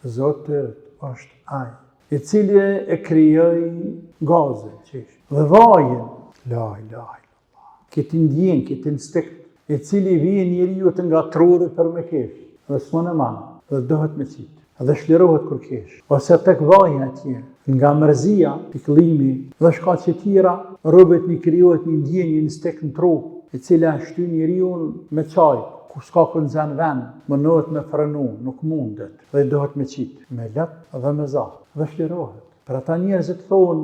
Zotët është ai, i cili e krijoi gazën, dhe vajin, la ilaha illallah, këtë ndjen, këtë instinkt, i cili vjen njeriu të ngatruar për me kesh, dhe s'mon e man, dhe dohet me qitë, dhe shlirohet kur kesh, ose tek vaji atje, nga mërzia, pikëllimi, dhe shkaqe tjera, robet një krijohet një ndjenjë, një instinkt në trup, i cila shtyn njeriu me çaj, ku s'ka ku nxan vend, mënohet me frenu, nuk mundet, dhe dohet me qitë, me lep dhe me zah, dhe shlirohet. Për ata njerëzit thonë,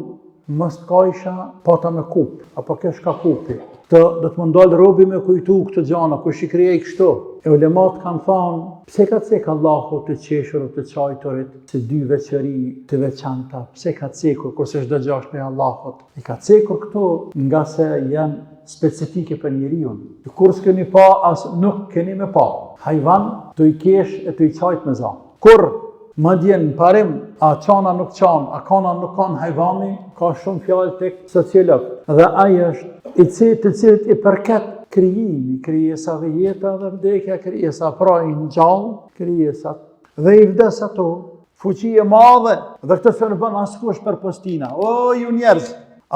mos t'kajsha pata me kup, apo kesh ka kupi. Do të më ndalë robi me kujtu këtë gjana, ku shikrijej kështu. E ulemat kanë thonë, pse ka cek Allahu të qeshur të qajturit, se dy veçëri të veçanta, pse ka cekur, kurse çdo gjë është prej Allahut. I ka cekur këto nga se janë specifike për njeriun. Kur s'keni pa, as nuk keni me pa. Hajvan, të i kesh e të i qajt me za. Kur ma djenë në parim, a qana nuk qanë, a kana nuk kanë hajvani, ka shumë fjallë tek sociolog. Dhe aja është të cilët i përket krijimi, krijesave jeta dhe vdekja, krijesa pra i në gjallë, krijesat. Dhe i vdes ato, fuqi e madhe, dhe këtë se në bën askush për postina. O, ju njerëz,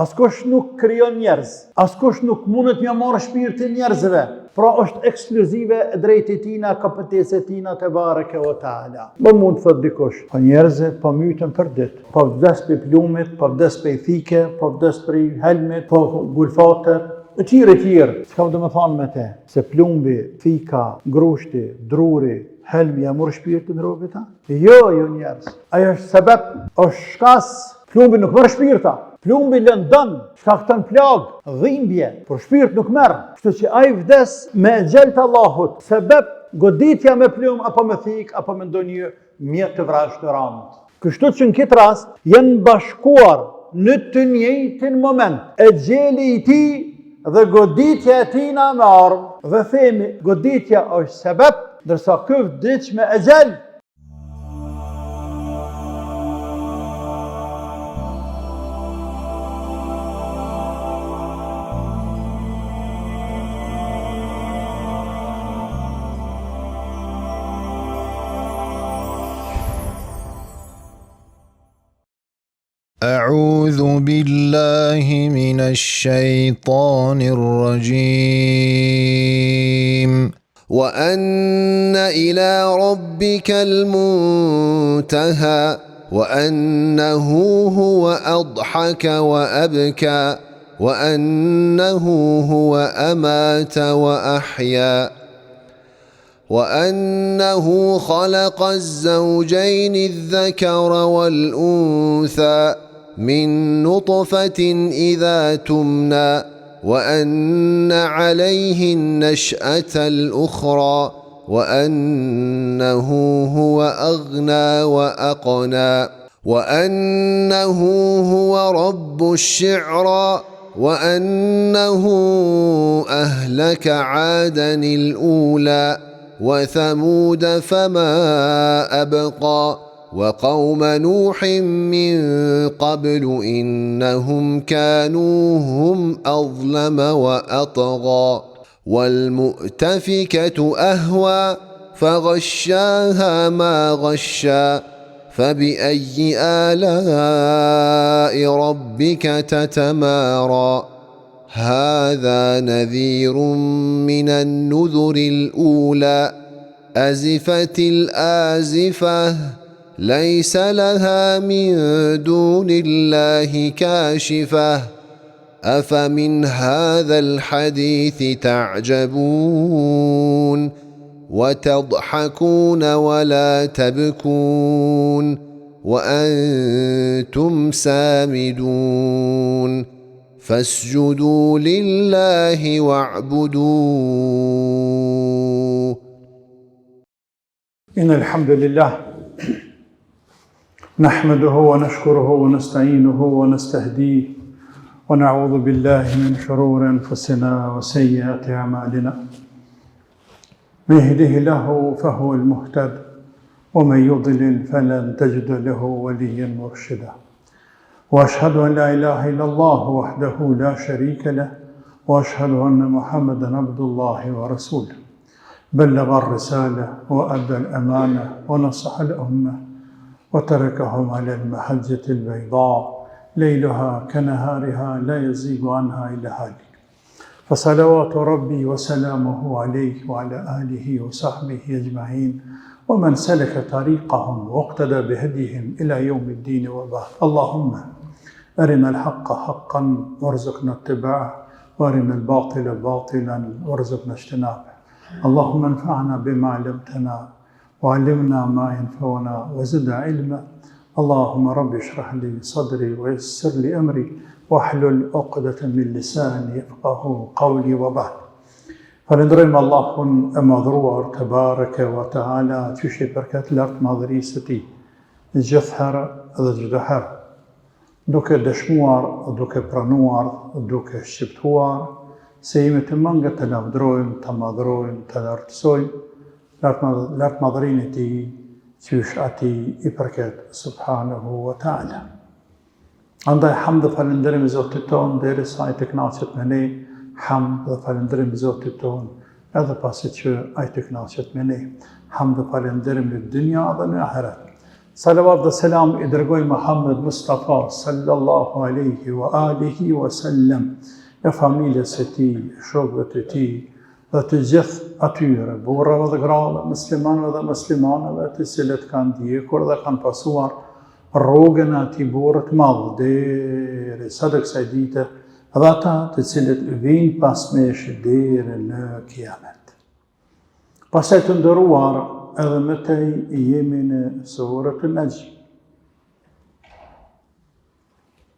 askush nuk krijon njerëz, askush nuk mundet mja marrë shpirtin njerëzve, pra është ekskluzive drejti tina, kompetencet tina të bareke o ta'ala. Më mund të thot dikush, po njerëzit po mytën për ditë, po vdes për plumit, po vdes për thike, po vdes për helmit, po gulfatër, e tjere, çka do më thonë me te? Se plumbi, thika, grushti, druri, helmi, ja mërë shpirtin robit ta? Jo njerëz. Ajo është sebeb, është shkas, plumbi nuk mërë shpirta. Plumbi lëndon, shkakton plagë, dhimbje, por shpirt nuk merr. Kështu që ai vdes me xhel të Allahut, sebeb goditja me plumb apo me thik apo me ndonjë mjet të vrashtërant. Kështu që në këtë rast janë bashkuar në të njëjtin moment e xheli i tij dhe goditja e tina me armë. Dhe themi goditja është sebeb, ndërsa ky vdiq me xhel. أعوذ بالله من الشيطان الرجيم وأن إلى ربك المنتهى وأنه هو أضحك وأبكى وأنه هو أمات وأحيا وأنه خلق الزوجين الذكر والأنثى من نطفة إذا تمنى وأن عليه النشأة الأخرى وأنه هو أغنى وأقنى وأنه هو رب الشعرى وأنه أهلك عادا الأولى وثمود فما أبقى وقوم نوح من قبل إنهم كانوا هم أظلم وأطغى والمؤتفكة أهوى فغشاها ما غشى فبأي آلاء ربك تتمارى هذا نذير من النذر الأولى أزفت الآزفة ليس لها من دون الله كاشفة أفمن هذا الحديث تعجبون وتضحكون ولا تبكون وأنتم سامدون فاسجدوا لله واعبدوه إن الحمد لله نحمده ونشكره ونستعينه ونستهديه ونعوذ بالله من شرور أنفسنا وسيئات أعمالنا من يهده له فهو المهتد ومن يضلل فلن تجد له وليا مرشدا وأشهد أن لا إله إلا الله وحده لا شريك له وأشهد أن محمدا عبد الله ورسوله بلغ الرسالة وأدى الأمانة ونصح الأمة وتركهم على المحجة البيضاء ليلها كنهارها لا يزيغ عنها إلا هالك. فصلوات ربي وسلامه عليه وعلى آله وصحبه أجمعين ومن سلك طريقهم واقتدى بهديهم إلى يوم الدين وبعد. اللهم أرنا الحق حقا وارزقنا اتباعه وأرنا الباطل باطلا وارزقنا اجتنابه. اللهم انفعنا بما علمتنا وعلمنا ما ينفعنا وزد علما. اللهم رب اشرح لي صدري ويسر لي أمري واحلل عقدة من لساني يفقه قولي وبعد. Falëndrojmë Allahun e madhruar te bareke ve teala, qysh I përket lartë madhërisë së Tij, gjithherë dhe çdo herë, duke dëshmuar, duke pranuar, duke shqiptuar se jemi të mangët të lavdrojmë, të madhrojmë, të lartësojmë lartë madhërinë e Tij, qysh Atij I përket subhanahu wa taala. Andaj hamd dhe falënderim Zotit ton derisa Ai të kënaqet me ne. Hamd dhe falënderim Zotit ton, edhe pasi që Ai të kënaqet me ne. Hamd dhe falënderim në dynja dhe në ahiret. Salavat dhe selam I dërgoj Muhammed Mustafa sallallahu alaihi wa alihi wa sallam, e familjes e tij, shokëve të tij, dhe të gjithë atyre, burrave dhe grave, muslimanëve dhe muslimanëve, të cilët kanë ndjekur dhe kanë pasuar rrugën e atij burri të madh derisa të kësaj dite, dhe ata të cilët vinë pas mesh deri në kiamet. Pastaj të nderuar, edhe me tej jemi në surën Najm,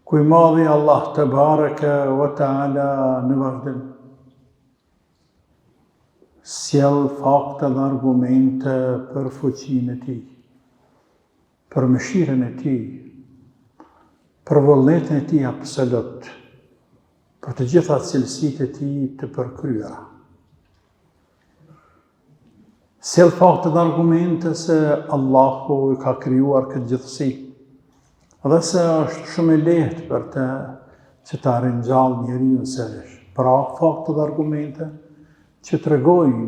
ku I madhi Allah te bareke ve teala në vazhdim sjell fakte dhe argumente për fuqinë e Tij, për mëshirën e Tij, për vullnetin e Tij absolut, për të gjitha cilësitë e Tij të përkryera. Sjell fakte dhe argumente se Allahu I ka krijuar këtë gjithësi, dhe se është shumë e lehtë për të që ta ringjallë njeriu sërish. Pra fakte dhe argumente që tregojnë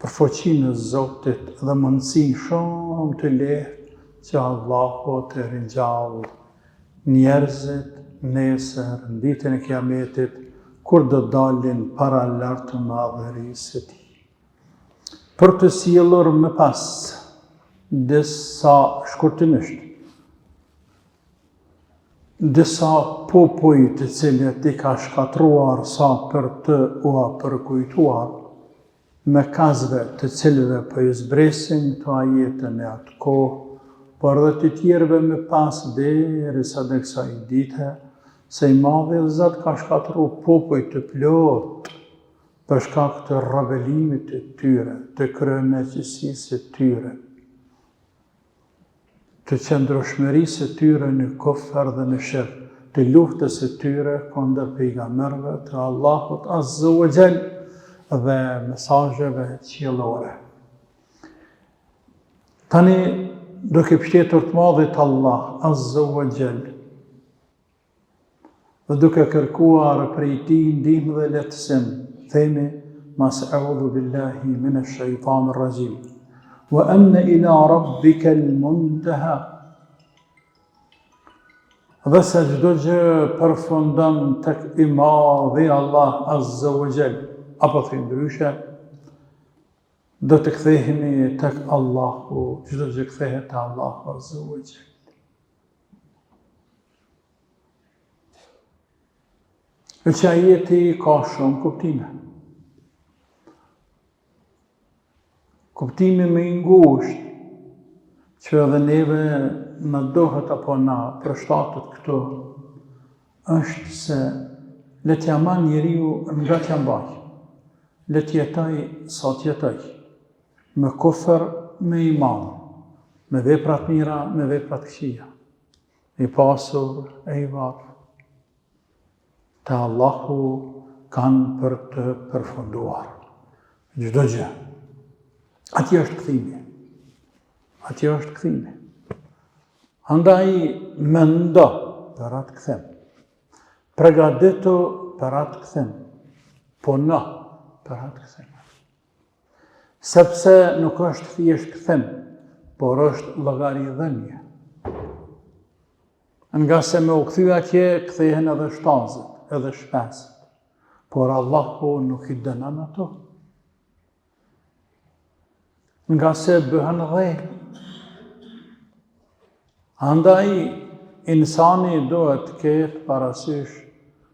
për fuqinë e Zotit dhe mundësinë shumë të lehtë që Allahu të ringjallë njerëzit nesër, në ditën e kiametit, kur do dalin para lartë madhërisë e Tij. Për të sjellur më pas disa shkurtimisht, disa popuj të cilët I ka shkatruar sa për të u përkujtuar me kazve të cilëve po I zbresin të ajetën e atë kohë, por edhe të tjerëve më pas derisa të kësaj dite, se I madhi Zot ka shkatru popuj të plot për shkak të rebelimit të tyre, të kryenësisë së tyre, të qëndrueshmërisë së tyre në kufër dhe në shirk, të luftës së tyre kundër pejgamberëve të Allahut Azza wa Jall dhe mesazheve qiellore. Tani duke pështetur të madhit Allah Azza wa Jall dhe duke kërkuar prej Tij ndihmë dhe lehtësim, themi mas a'udhu billahi minash shaitanir rajim. Wa anna ila rabbika al-muntaha. Dhe se çdo gjë përfundon tek I madhi Allah Azza wa Jall, apo thënë ndryshe, do të kthehemi tek Allahu, çdo gjë kthehet te Allahu Azza wa Jall. Që ajeti ka shumë kuptime. Kuptimi më I ngushtë, që edhe neve në dohet apo na përshtatet këtu, është se le t'ja marrë njeriu nga t'ja mbaj, le t'jetoj sa t'jetoj, me kufër, me iman, me veprat mira, me veprat këqija, I pasur, e I varur. Te Allahu kanë për të përfunduar çdo gjë. Atje është kthimi. Atje është kthimi. Andaj mendo për atë kthim. Përgatitu për atë kthim. Puno për atë kthim. Sepse nuk është thjesht kthim, por është llogaridhënie. Nga se me u kthy atje, kthehen edhe shtazët, edhe shpesët. Por Allahu nuk i dënon ato. Nga se bëhen dhej. Andaj, insani duhet ketë parasysh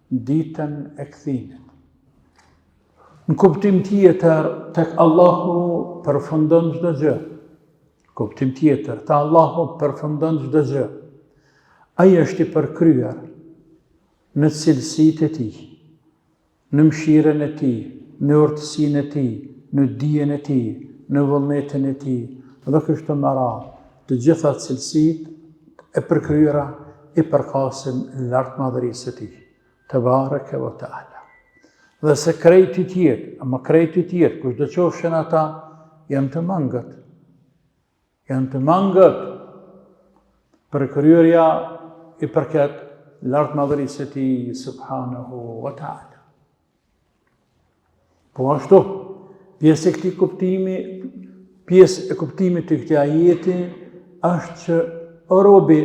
ditën e kthimit. Në kuptim tjetër, tek Allahu përfundon çdo gjë. Kuptim tjetër, te Allahu përfundon çdo gjë. Ai është i përkryer në cilësitë e tij, në mëshirën e tij, në urtësinë e tij, në dijen e tij, në vullnetin e tij. Dhe kështu me radhë, të gjitha cilësitë e përkryera i përkasin lartmadhërisë së tij, tebareke ve teala. Dhe se krejti tjerë, ama krejti tjerë, kushdo qofshin ata, janë të mangët. Janë të mangët. Përkryerja i përket lartmadhërisë së tij subhanahu wa taala. Po ashtu, pjesë e kuptimit të këtij ajeti është që robi,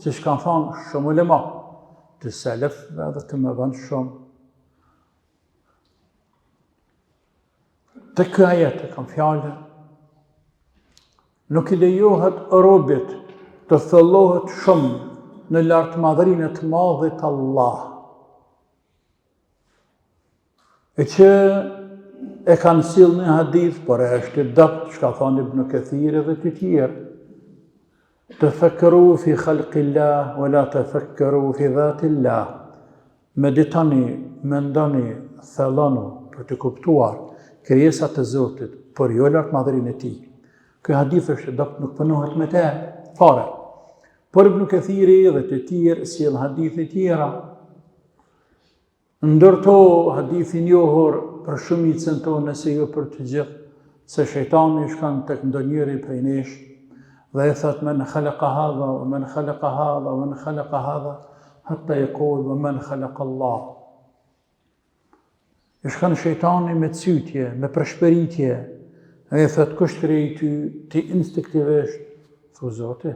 siç kanë thënë shumë ulema, të selefëve dhe të mëdhenj të ky ajet e kanë fjalën, nuk i lejohet robit të thellohet shumë në lartmadhërinë të madhit Allah. E që e kanë sjellë në hadith, por e është i dakt, çka thonë Ibn Kathir dhe të tjerë. Tafakkaru fi khalqillah wa la tafakkaru fi dhatillah. Meditoni, mendoni, thelloni për të kuptuar krijesat e Zotit, por jo lartmadhërinë e tij. Ky hadith është i dakt, nuk punohet me të fare. Por Ibn Kathiri dhe të tjerë sjell hadithe tjera. Ndërto hadithi i njohur për shumicën tonë, nëse jo për të gjithë, se shejtani shkon tek ndonjëri prej nesh dhe i thot men khalaqa hadha wa man khalaqa hadha wa man khalaqa hadha hatta yaqul wa man khalaqa Allah. I shkon shejtani me cytje, me përshpëritje, dhe i thot kush krijoi ty, ti instinktivisht thu Zoti.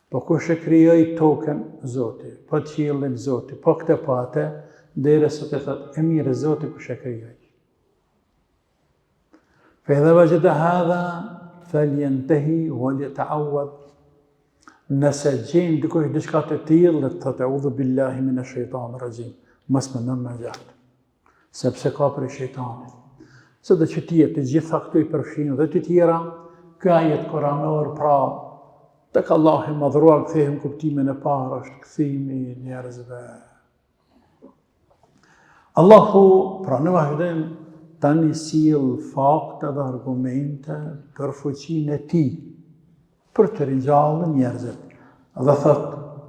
Po kush e krijoi tokën? Zoti. Po qiellin? Zoti. Po këtë po atë, derisa të thot e mirë Zoti kush e krijoi. فإذا وجد هذا فلينتهي وليتعوذ. Nëse gjen dikush diçka të tillë, le të thotë a'udhu billahi minash shaitanir rajim. Mos më nën më gjatë. Sepse ka për shejtanin. Se do që tjetë të gjitha këto i përfshin dhe të tjera, ky ajet koranor, pra tek Allahu i madhruar kthehen kuptimin e parë, është kthimi i njerëzve. Allahu pra në vazhdim tani sjell fakte dhe argumente për fuqinë e tij, për të ringjallë njerëzit. Dhe thot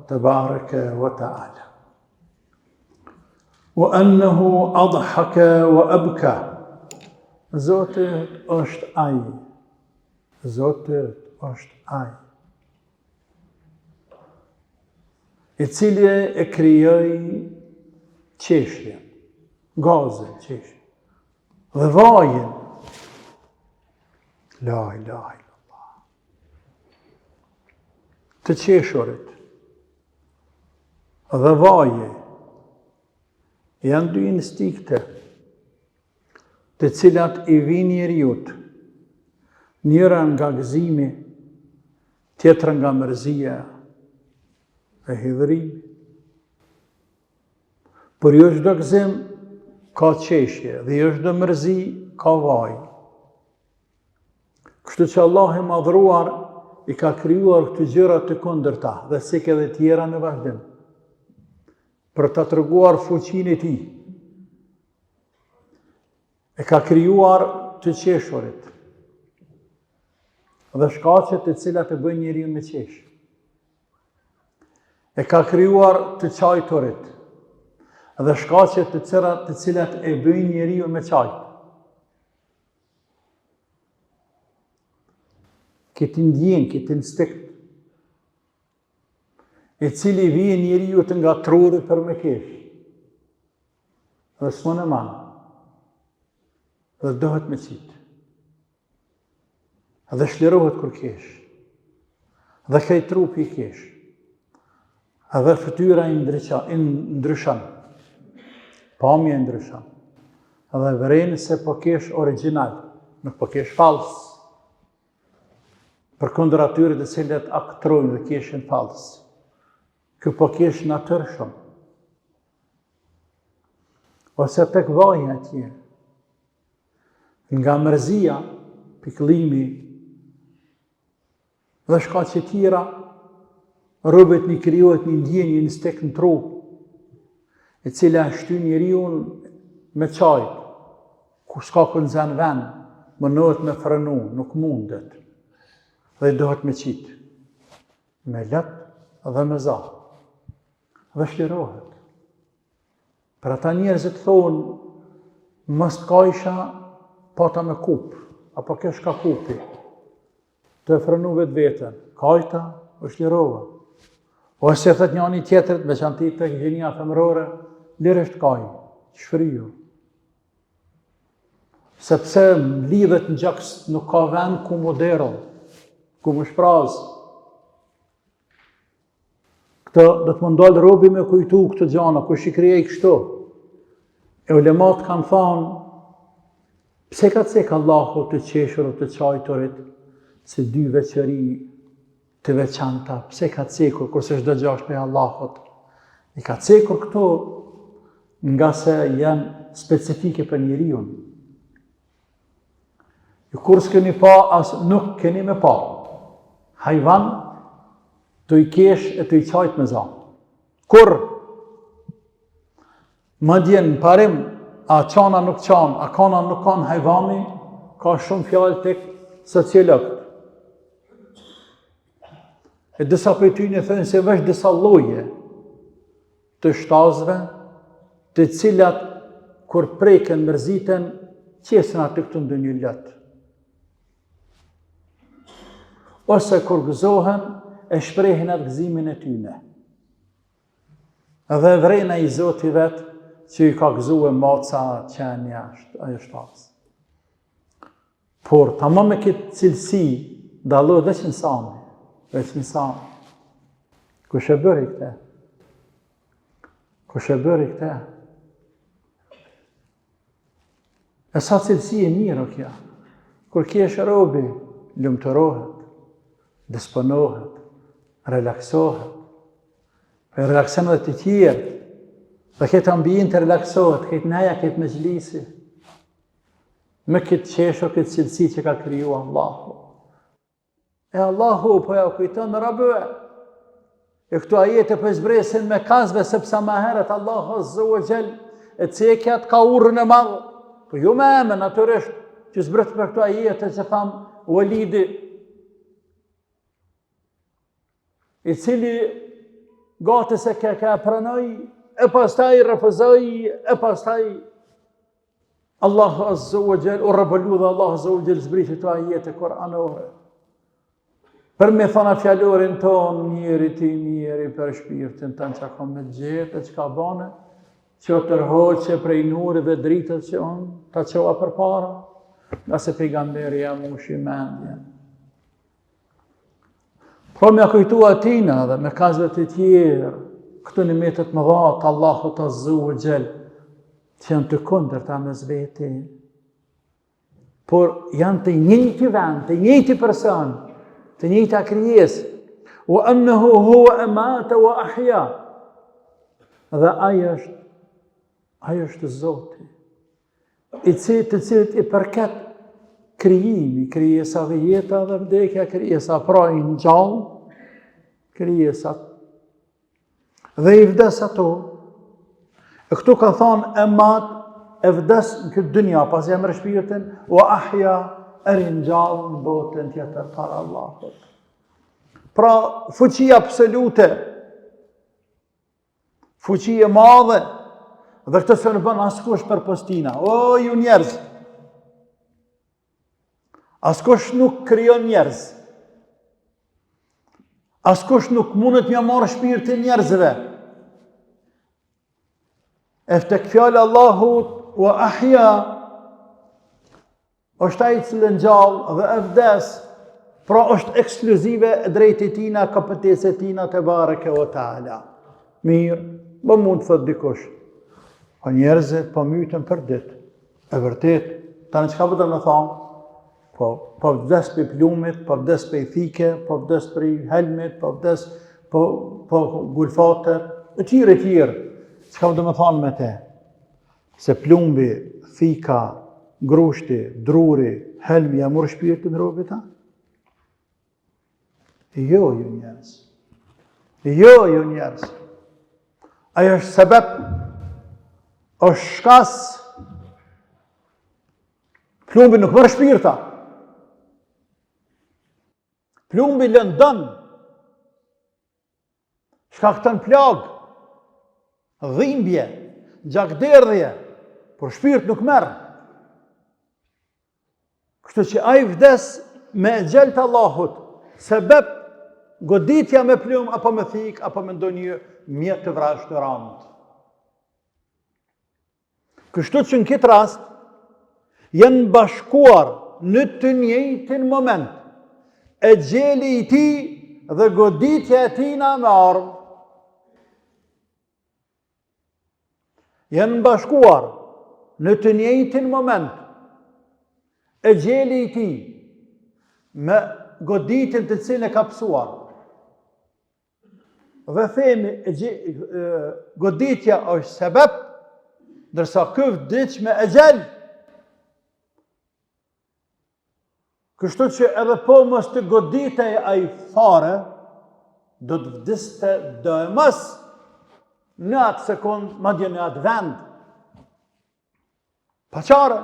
tebareke ve teala. Wa annahu adhaka wa abka. Zoti është ai. Zoti është ai. I cili e krijoi qeshjen, gazën, qeshjen, dhe vajin. La ilaha illallah. Të qeshurit dhe vaje janë dy instikte të cilat i vijnë njeriut, njëra nga gëzimi, tjetra nga mërzia e hidhrimi. Por jo çdo gëzim ka qeshje dhe jo çdo mërzi ka vaj. Kështu që Allah i madhruar i ka krijuar këto gjëra të kundërta dhe sik edhe tjera në vazhdim, për ta treguar fuqinë e tij. E ka krijuar të qeshurit dhe shkaqet të cilat e bëjnë njeriu me qesh. E ka krijuar të qajturit dhe shkaqet të cilat e bëjnë njeriu me qajt. Këtë ndjen, këtë instinkt, i cili vjen njeriu të ngatrohet për me kesh. Dhe s'mon e man. Dhe dohet me qit. Dhe shlirohet kur kesh. Dhe këj trupi i kesh. Edhe fytyra i ndryshon. Pamja i ndryshon. Edhe vërenë se po kesh original, nuk po kesh fals. Për kundër atyre të cilët aktrojnë dhe keshin fals. Ky po kesh natyrë shumë. Ose tek vaja atje. Nga mërzia, pikëllimi, dhe shkaqe tjera, robët një krijohet një ndjenjë, një stek në tru, e cila shty njeriu me qajt, ku s'ka këndzan vend, mënohet me frenu, nuk mundet, dhe dohet me qitë, me lët dhe me za, dhe shlirohet. Për ata njerëzit thonë, mos t'kajsha pata me kup, apo kesh ka kupi, të e frenu vetë vetën, kajta, u shlirova. Ose thët njani tjetërit, veçanti të gjenia femërore, lirisht kaj, shfriju. Sepse lidhet në gjaks nuk ka vend ku mu derën, ku mu shpraz. Këtë do të më ndalë robi me kujtu këtë gjana, ku shikria i kështu. E ulemat kanë thanë, pse ka cek Allahu të qeshur të qajturit, se dy veçëri të veçanta, pse ka cekur, kurse çdo gjë është prej Allahut. I ka cekur këto nga se janë specifike për njeriu. Ju kur s'keni pa, as nuk keni me pa. Hajvan, të i kesh e të i qajt me za. Kur? Më djenë në parim, a qana nuk qanë, a kana nuk kanë hajvani, ka shumë fjallë tek sociologët. E disa për ty një thënë se vesh disa lloje të shtazve, të cilat kur preken mërziten, qesën aty këtu ndë një lëtë. Ose kur gëzohen, e shprehin atë gëzimin e tyne. Edhe vrena i Zoti vetë, që i ka gëzue maca qenja, ajo shtazë. Por, tamam me këtë cilësi, dallohet dhe që nësami. Veç nësam, kush e bëri këte? Kush e bëri këte? E sa cilësi e mirë o kja? Kur kjesh robi, lumëtërohet, disponohet, relaksohet, për relaksen dhe të tjerë, dhe këtë ambient të relaksohet, këtë neja, këtë me gjlisi, me këtë qesho, këtë cilësi që ka kriju Allahu. E Allahu po ja kujton në rabëve. E këtu ajete për zbresin me kazve, sepse ma heret Allahu Azza wa Jall e cekjat ka urën e madhë. Po ju me eme, naturisht, që zbret për këtu ajete që thamë Walidi, i cili gati se ka pranoj, e pastaj refuzoj, e pastaj Allahu Azza wa Jall, u rëbëllu dhe Allahu Azza wa Jall zbrit këtu ajete Kur'anore. Për me thana fjallorin tonë, njeri për shpirtin tonë që ka me gjetë, që ka bane, që o tërhoqe prej nuri dhe dritët që unë, ta qoha për para, nga se pejgamberi jam u shimendje. Pro me kujtu atina dhe me kazve të tjerë, këtu një metët më dhatë, Allahu të Azza wa Jall, që janë të kunder ta me zveti, por janë të njëjti vend, të njëjti person, të njëjta krijesë, wa annahu huwa amata wa ahya. Dhe ajo është Zoti, të cilët i përket krijimi, krijesave jeta dhe vdekja, krijesa pra i ngjall, krijesat dhe i vdes ato. E këtu ka thonë amat e vdes në këtë dynja, pas e mërë shpirtin, wa ahya e rinjallë në botën tjetër para Allahut. Pra, fuqi absolute, fuqi e madhe, dhe këtë së në bën askush për postina. O, ju njerëz! Askush nuk krijon njerëz. Askush nuk mundet mja marrë shpirtin njerëzve. E tek fjallë Allahut, wa ahya, është ai i cili ngjall dhe e vdes, Pra është ekskluzive drejti tina, kompetencë tina te bareke o taala. Mirë, më mund të thot dikush. Po njerëzit po myten për ditë. E vërtet, tani çka do të thonë? Po vdes për plumit, po vdes për thike, po vdes për helmit, po vdes po gulfatër, e tjere. Çka do të thonë me te? Se plumbi, thika, grushti, druri, helmi, ja mor shpirtin robit ta? Jo, ju njerëz. Jo, ju njerëz. Ajo është sebeb, është shkas, plumbi nuk mërë shpirta. Plumbi lëndon, shkakton plag, dhimbje, gjakderdhje, por shpirt nuk merë. Kështu që ai vdes me xhel të Allahut, sebeb goditja me plum, apo me thik, apo me ndonjë mjet të vrashtërant. Kështu që në këtë rast, janë bashkuar në të njëjtin moment, e gjeli i ti dhe goditja e tina me armë. Janë bashkuar në të njëjtin moment, e gjeli i ti me goditin të cilën e ka pësuar. Dhe themi, goditja është sebeb, ndërsa ky vdiq me ejel. Kështu që edhe po mos të goditej ai fare, do të vdiste do e mos në atë sekund, madje në atë vend. Pa çare.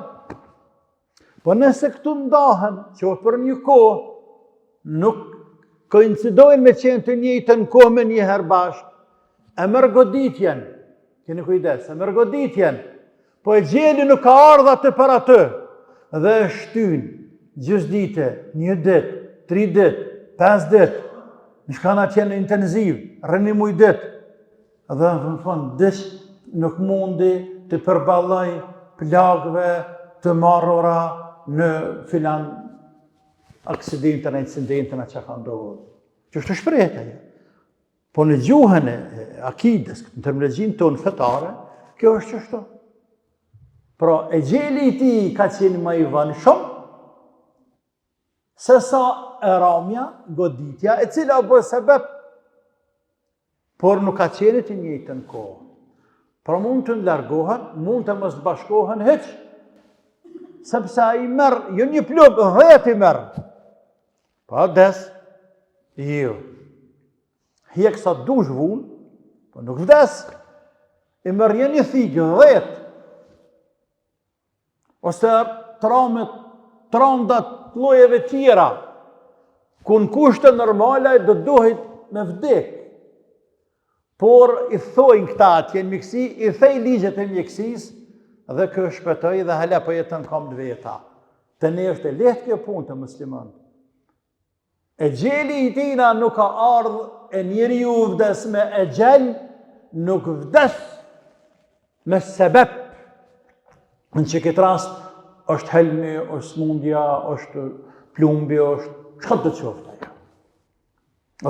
Po nëse këtu ndahen, që për një kohë, nuk koincidojnë me qenë të njëjtën kohë me një herë bashkë, e merr goditjen, keni kujdes, e merr goditjen, po e gjeli nuk ka ardha të për atë, dhe e shtyn, gjysdite, një ditë, 3 ditë, 5 ditë, në shkana qenë intenziv, rëni muj ditë, dhe në fund, dish nuk mundi të përballoj plagëve të marrura në filan aksidentën e incidentën që ka ndodhur. Që është shprehje. Po në gjuhën e akides, në terminologjinë tonë fetare, kjo është çështo. Pra, e gjeli i ti ka qenë më i vënshëm, se sa e ramja, goditja, e cila bë sebeb, por nuk ka qenë të njëjtën kohë. Pra mund të largohen, mund të mos bashkohen hiç, sepse ai merr, jo një plumb, 10 i merr. Pa des, jo. Hjek sa dush vun, po nuk vdes. I merr një thikë, 10. Ose trandat llojeve tjera, ku në kushte normale do duhet me vdek. Por i thojnë këta atje në mjekësi, i thej ligjet e mjekësisë, dhe kë shpëtoj dhe hala po jetën kam të veta. Të ne është e lehtë kjo punë të musliman. E gjeli i tina nuk ka ardhë, e njeriu vdes me e gjel, nuk vdes me sebeb. Në që këtë rast është helmi, është smundja, është plumbi, është çka do të qoftë ajo.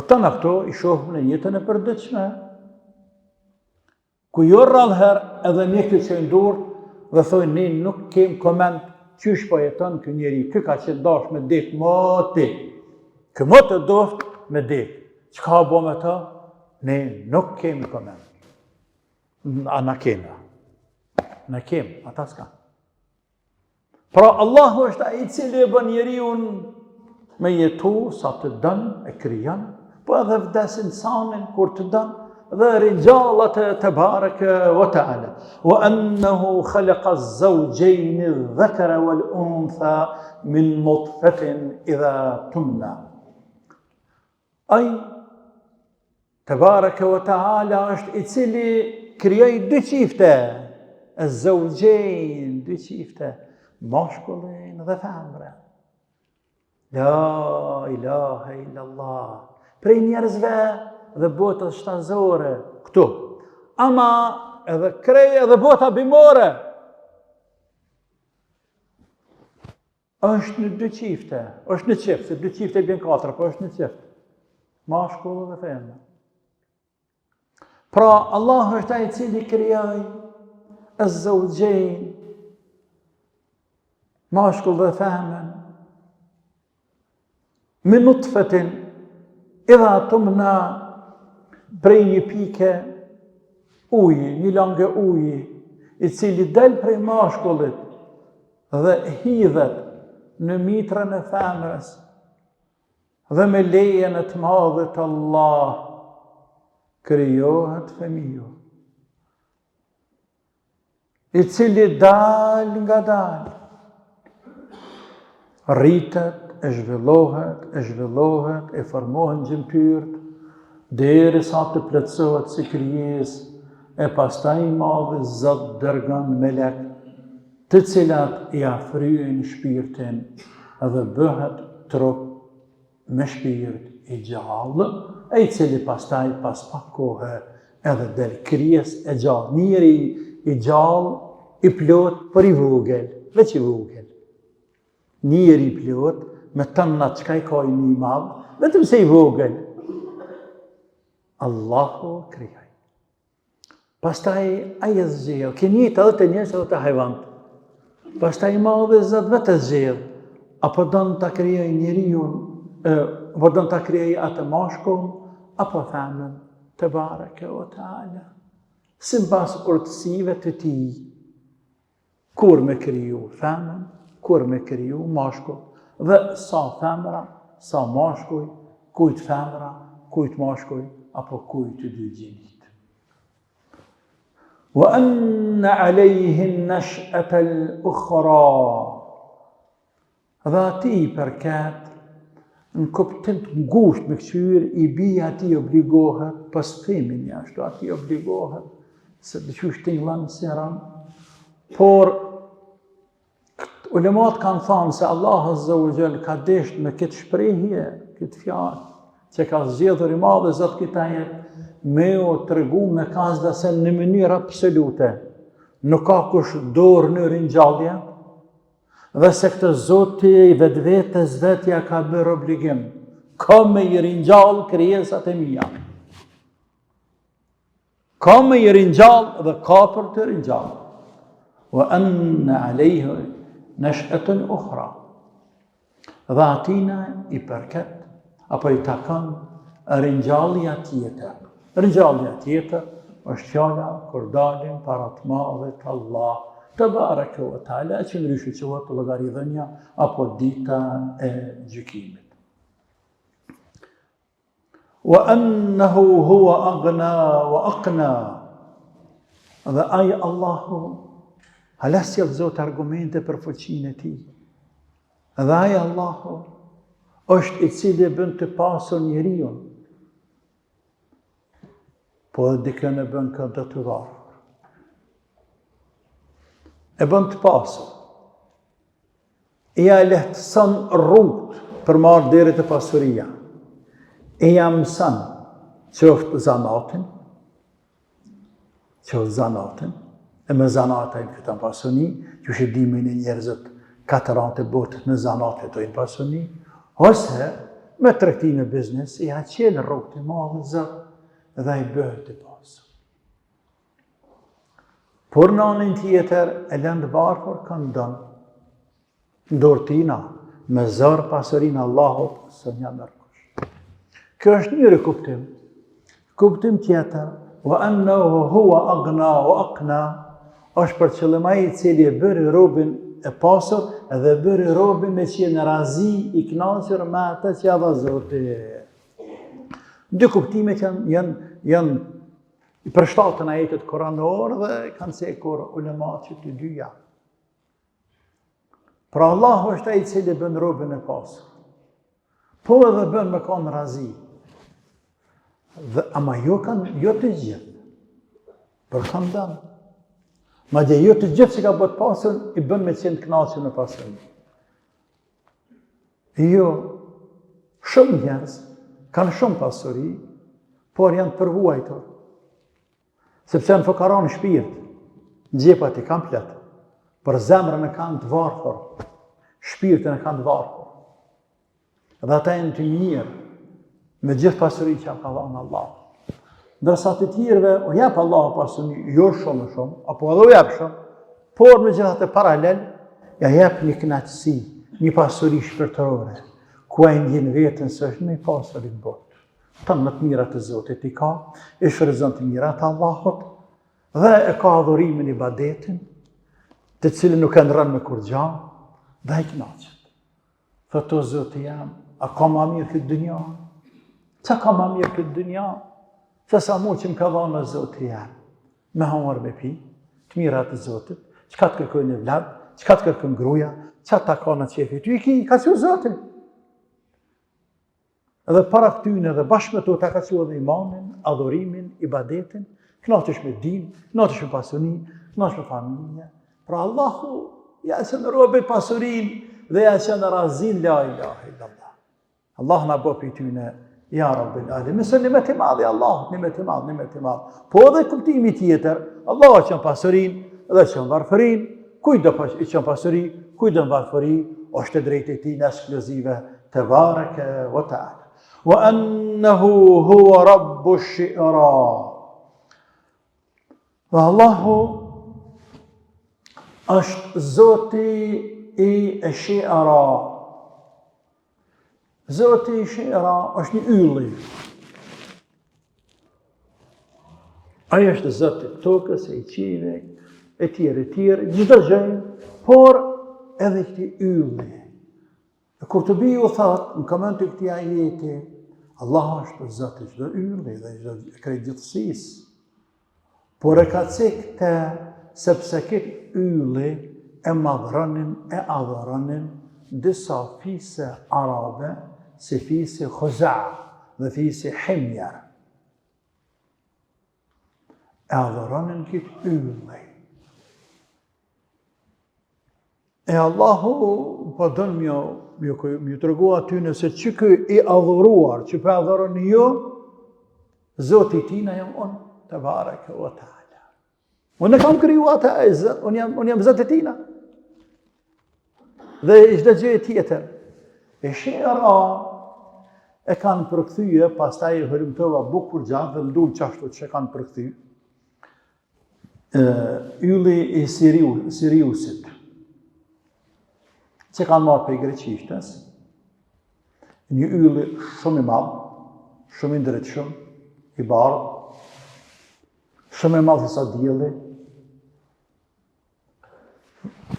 Ata në këto i shohëm në jetën e përditshme, ku jo rrallëherë edhe mjekët që ndurë dhe thojnë ne nuk kem koment qysh po jeton ky njeri, ky ka qenë dash me dek moti. Ky më të doft me dek. Çka bo me ta? Ne nuk kemi koment. A na kemi? Ne kemi, ata s'ka. Pra Allahu është ai i cili e bën njeriu me jetu sa të dën, e krijon, po edhe vdes insanin kur të dën, dhe rinjallat të bareke wa ta'ala. Wa annahu khalaqa az-zawjayn adh-dhakara wal-untha min nutfatin idha tumna. Ai të bareke wa ta'ala është i cili krijoi 2 çifte, az-zawjayn, 2 çifte, mashkullin dhe femrën. La ilaha illallah. Prej njerëzve dhe botës shtazore, këtu. Ama edhe kreje edhe bota bimore. është në dy qifte, është në qift, se dy qifte bjen 4, po është në qift. Mashkull dhe femër. Pra, Allah është ai i cili krijoi az-zawjayn, mashkull dhe femër, min nutfatin idha tumna, prej një pike uji, një langë uji, i cili del prej mashkullit dhe hidhet në mitrën e femrës dhe me lejen e të madhit Allah krijohet fëmiu, i cili dal nga dal, rritet, e zhvillohet, e formohen gjymtyrt, derisa të plotësohet si krijesë, e pastaj i madhi Zot dërgon melek, të cilat i afryjnë shpirtin dhe bëhet trup me shpirt i gjallë, e i cili pastaj pas pak kohë edhe del krijesë e gjallë, njeri i gjallë i plot për i vogël, veç i vogël. Njeri i plot me tënnat çka i ka i një madh, vetëm se i vogël. Allahu krijoi. Pastaj ai e zgjidh, keni edhe të njerëz edhe të hajvant. Pastaj i madhi Zot vetë zgjidh, apo don ta krijoj njeriu, apo don ta krijoj atë mashkull, apo femën, te bareke o taala. Sipas urtësive të tij. Kur me kriju femën, kur me kriju mashkull, dhe sa femra, sa mashkull, kujt femra, kujt mashkull, apo kujt të dy gjinit. Wa anna alayhi an-nash'ata al-ukhra. Dhe ati i përket, në kuptim të ngushtë me këqyr, i bija ati obligohet, pas themin jashtu, ati obligohet, se të qysh të njëllën seran, por ulemat kanë thanë se Allah Azza wa Jall ka desht me këtë shprehje, këtë fjallë, që ka zgjedhur i madhe Zot këtë ajet, me o të regu me kazda se në mënyrë absolute, nuk ka kush dorë në ringjallje, dhe se këtë Zoti i vetvetes vetja ka bërë obligim, ka me i ringjallë krijesat e mia. Ka me i ringjallë dhe ka për të ringjallë. Wa anna alayhi nash'atun ukhra. Dhe atina i përket, apo i takon ringjallja tjetër. Ringjallja tjetër është fjala kur dalim para të madhit Allah, te bareke ve taala, që ndryshë quhet llogaridhënia apo dita e gjykimit. Wa annahu huwa aghna wa aqna. Dhe ai Allahu, hala sjell Zot argumente për fuqinë e tij. Dhe ai Allahu është i cili bën të pasur njeriu, po edhe dikën e bën këtë të varfër. E bën të pasur. E ja lehtëson rrugët për marrë deri te pasuria. E ja mëson qoftë zanatin, e me zanatin këta pasuni, që shi dimin e njerëzët 4 anë të botët në zanatit të i pasuni, ose me tregtinë e biznes, e ja qelë rrugët e madhe Zot, dhe i bëhet të pasur. Por në anën tjetër, e lëndë varfër kanë dënë, ndorë tina, me zërë pasurin Allahut, së një mërkush. Kjo është njëri kuptim. Kuptim tjetër, wa annahu huwa aghna wa aqna, është për qëllim ai i cili e bëri robin e pasur, edhe bëri robin me qenë razi i kënaqur me atë që ja dha Zoti. Dy kuptimet janë i përshtatën ajetet koranor dhe kanë cekur ulemat që të dyja. Pra Allahu është ai i cili bën robën e pasur, po edhe bën me kanë razi. Dhe ama jo të gjithë, për kanë dënë. Madje jo të gjithë që ka bët pasur, i bën me qenë kënaqur me pasurin. Jo, shumë njerëz kanë shumë pasuri, por janë të përvuajtur. Sepse në fukaran shpirt, gjepat i kanë plot, për zemrën e kanë të varfër. shpirtin e kanë të varfër. Dhe ata janë të mirë me gjithë pasurinë që ka dhënë Allah. Ndërsa të tjerëve u jep Allahu pasuri, jo shumë, apo edhe u jep shumë, por megjithatë paralel ja jep një kënaqësi, një pasuri shpirtërore, ku ai ndjen veten se është më i pasur i botë. Të më të mirat të Zotit i ka, i shfrytëzon të mirat të Allahut, dhe e ka adhurimin i ibadetin, të cilin nuk e ndrën me kur gjanë, dhe i kënaqet. Thotë o Zoti jam, a ka ma mirë këtë dynja? Qa ka ma mirë këtë dynja? Se sa mu që më ka dhënë Zoti jam, me hamar me pi, të mirat të Zotit, qka të kërkojnë e vlad, qka të kërkojnë gruja, qa ta ka në qefi, ty i ki, ka që Zotin. Edhe para këtyne dhe bashkë me to ta ka që edhe imanin, adhurimin, ibadetin, knaqesh me din, knaqesh me pasuni, knaqesh me familje. Pra Allahu, ja që në robit pasurin dhe ja që në razin, la ilaha illallah. Allah në bo për tyne, ja Rabbil Alamin. Mësë nimet i madhi, Allah, nimet i madhi. Po edhe kuptimi tjetër, Allah që në pasurin dhe që në varfërin, kujdo i që në pasurin, kujdo në varfërin, është të drejt e ti në ekskluzive të bareke vë ta'ala. وأنه هو رب الشعراء. Dhe Allahu është Zoti i shi'ra. Zoti i shi'ra është një ylli. Ai është Zoti i tokës, i qive, e tjerë, gjithë gjë, por edhe këti ylli. Kur të biju thot, në koment të këti ajeti, Allah është Zoti i çdo ylli dhe çdo krejtësisë. Por e ka cekte sepse këtë ylli e madhronin, e adhronin disa fise arabe, si fise Khuza' dhe fise Himjar. E adhronin këtë ylli. E Allahu po dënë mjë të regu aty nëse që kë i adhuruar, që për adhuron jo, Zoti tina jam unë, të bareke o ta'ala. Unë e kam kriju ata e zët, unë jam Zoti tina. Dhe i shdo gjë tjetër. E shi'ra e kanë përkthyje, pas ta i hërimtova bukur gjatë dhe mdu qashtu që kanë përkthy. Ylli i Siriusit, që kanë marrë për i greqishtës, një ylli shumë i madhë, shumë i ndryshëm, i bardhë, shumë i madhë sa dielli.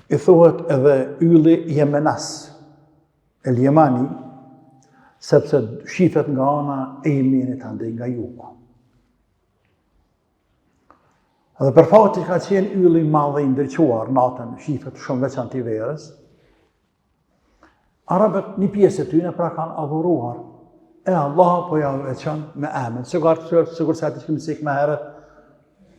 I thuhet edhe ylli Jemenas, el Jemani, sepse shifet nga ana e Jemenit andej nga jugu. Edhe për fati ka qenë ylli i madh i ndryquar natën, shifet shumë veçantë i verës, Arabët një pjesë e tyne pra kanë adhuruar, e Allah po ja veçon me emën. Sigur se ati që këmë cek me heret,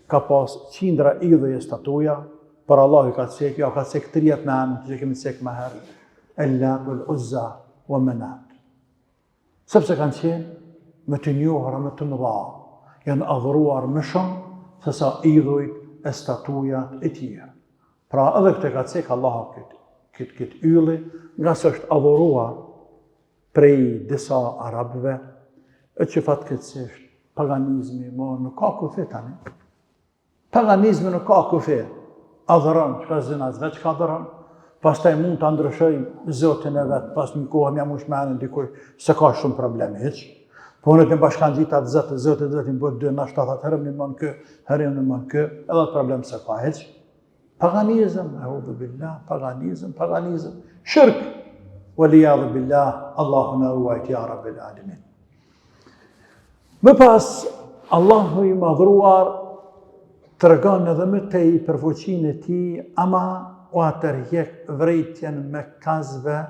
ka pas qindra idhëje statuja, për Allah i ka cek, ja ka cek 30 me emën që këmë cek me heret, Ellat, Uzza, wa Manat. Sepse kanë qenë me të njohër, me të mëdha, janë adhuruar më shumë, se sa idhujt e statujat e tjerë. Pra edhe këtë ka cek Allah këtë ylli, nga së është adhuruar prej disa arabëve, e që fatkeqësisht paganizmi, nuk ka kufi tani. Paganizmi nuk ka kufi. Adhuron, që ka zinaz, veç ka adhuron, pas taj mund të ndryshoj Zotin e vetë, pas një kohë mja mush me anën dikuj, se ka shumë probleme, heq. Po në të bashkan gjitat Zotin bërë dy, na shtatat, herëm një mënë kë, herëm një mënë kë, edhe të problem se ka, heq. Paganizm, eudhu billah, paganizm, shirk, waliyadhu billah, Allahu na ruajt ja Rabbil Alamin. Më pas, Allahu i madhruar të regon edhe më tej për fuqinë e ti, ama u atërhjek vrejtjen me kazve,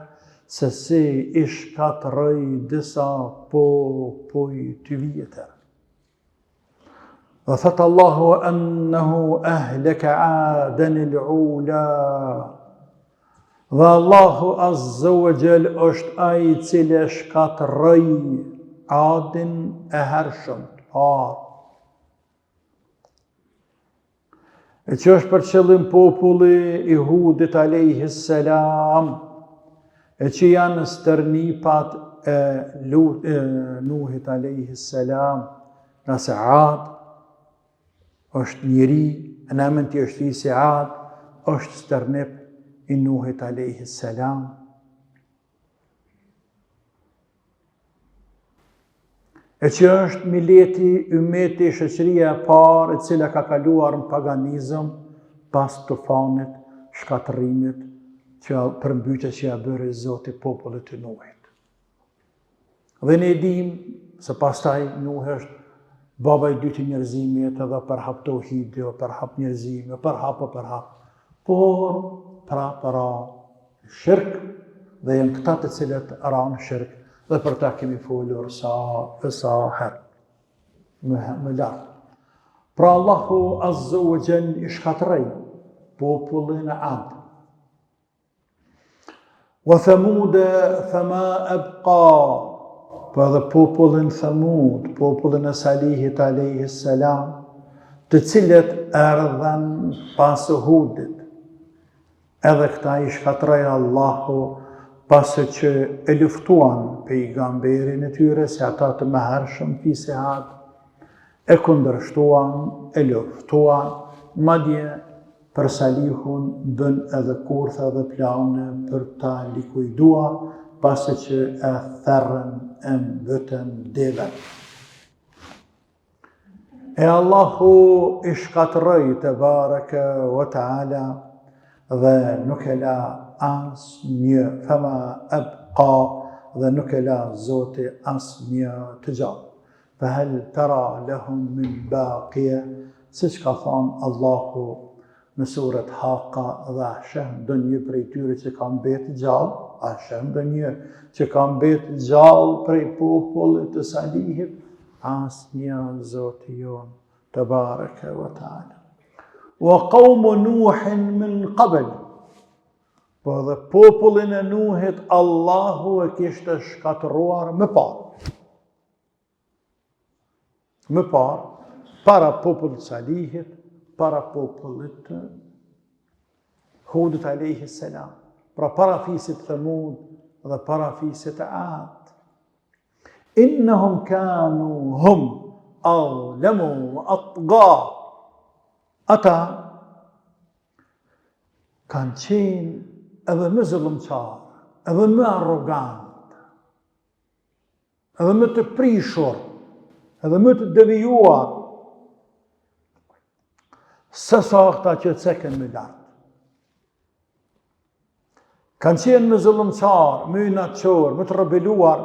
se si i shkatëroj disa popoj të vjetër. Dhe thëtë Allahu ennehu ahleke aden l'ula. Dhe Allahu azza wa jall është ai i cili shkatërroi Adin e hershëm të parë. E që është për qëllim populli i Hudit alayhis salam, e që janë stërnipat e Nuhit a.s. nëse Ad është njeri, në emën të është se Ad është stërnip i Nuhit a.s. E që është mileti, ymeti, shoqëria e parë e cila ka kaluar në paganizëm pas tufanit, shkatërimit, përmbytjes që ja bëri Zoti popullit të Nuhit. Dhe ne dim se pastaj Nuhi është baba i dytë i njerëzimit, edhe përhap tauhidi, përhap njerëzimi, përhap. Por para shirk dhe janë këta të cilët ranë shirk. Dhe për ta kemi folur sa herë, më lartë. Pra Allahu Azza wa Jall i shkatëroi popullin e Ad. Wa Thamud fama abqa, po edhe popullin Thamud, popullin e Salihit a.s., të cilët erdhen pas Hudit. Edhe këta i shkatëroi Allahu pasë që e luftuan pejgamberin e tyre, se ata të mëhershëm fisehat, e kundërshtuan, e luftuan, madje për Salihun bën edhe kurtha dhe plane për ta likujdua, pasë që e therrën e mbëtën deve. E Allahu i shkatëroi te bareke wa taala dhe nuk e la as një fama abqa dhe nuk e la Zoti as një të gjallë. Fahal tara lahum min baqia, siç ka thënë Allahu në surat Haqa, dhe a sheh ndonjë prej tyre që ka mbetë gjallë, a sheh ndonjë që ka mbetë gjallë prej popullit të Salihit, as një Zoti jon te bareke wa taala. Wa qawmu Nuhin min qabl, po dhe popullin e Nuhit Allahu e kishte shkatëruar më parë. Më parë, para popullit Salihit, para popullit Hudit a.s. Pra para fisit Thamud dhe para fisit Ad. Innahum kanu hum adlamu wa atgha. Ata kanë qenë edhe më zullumçar, edhe më arrogant, edhe më të prishur, edhe më të devijuar, se sa ata që ceken më lartë. Kanë qenë më zullumçar, më inatçor, më të rebeluar,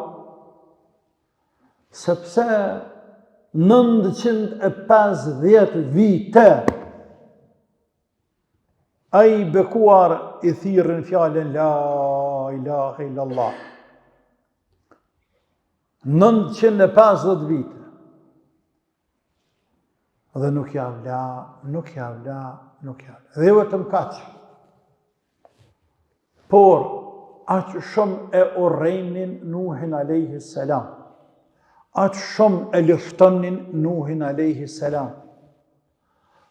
sepse 950 vite ai bekuar i thirrën fjalën la ilaha illallah. 950 vite. Dhe nuk ja vla. Dhe vetëm kaq. Por aq shumë e urrejnin Nuhin a.s. Aq shumë e luftonin Nuhin a.s.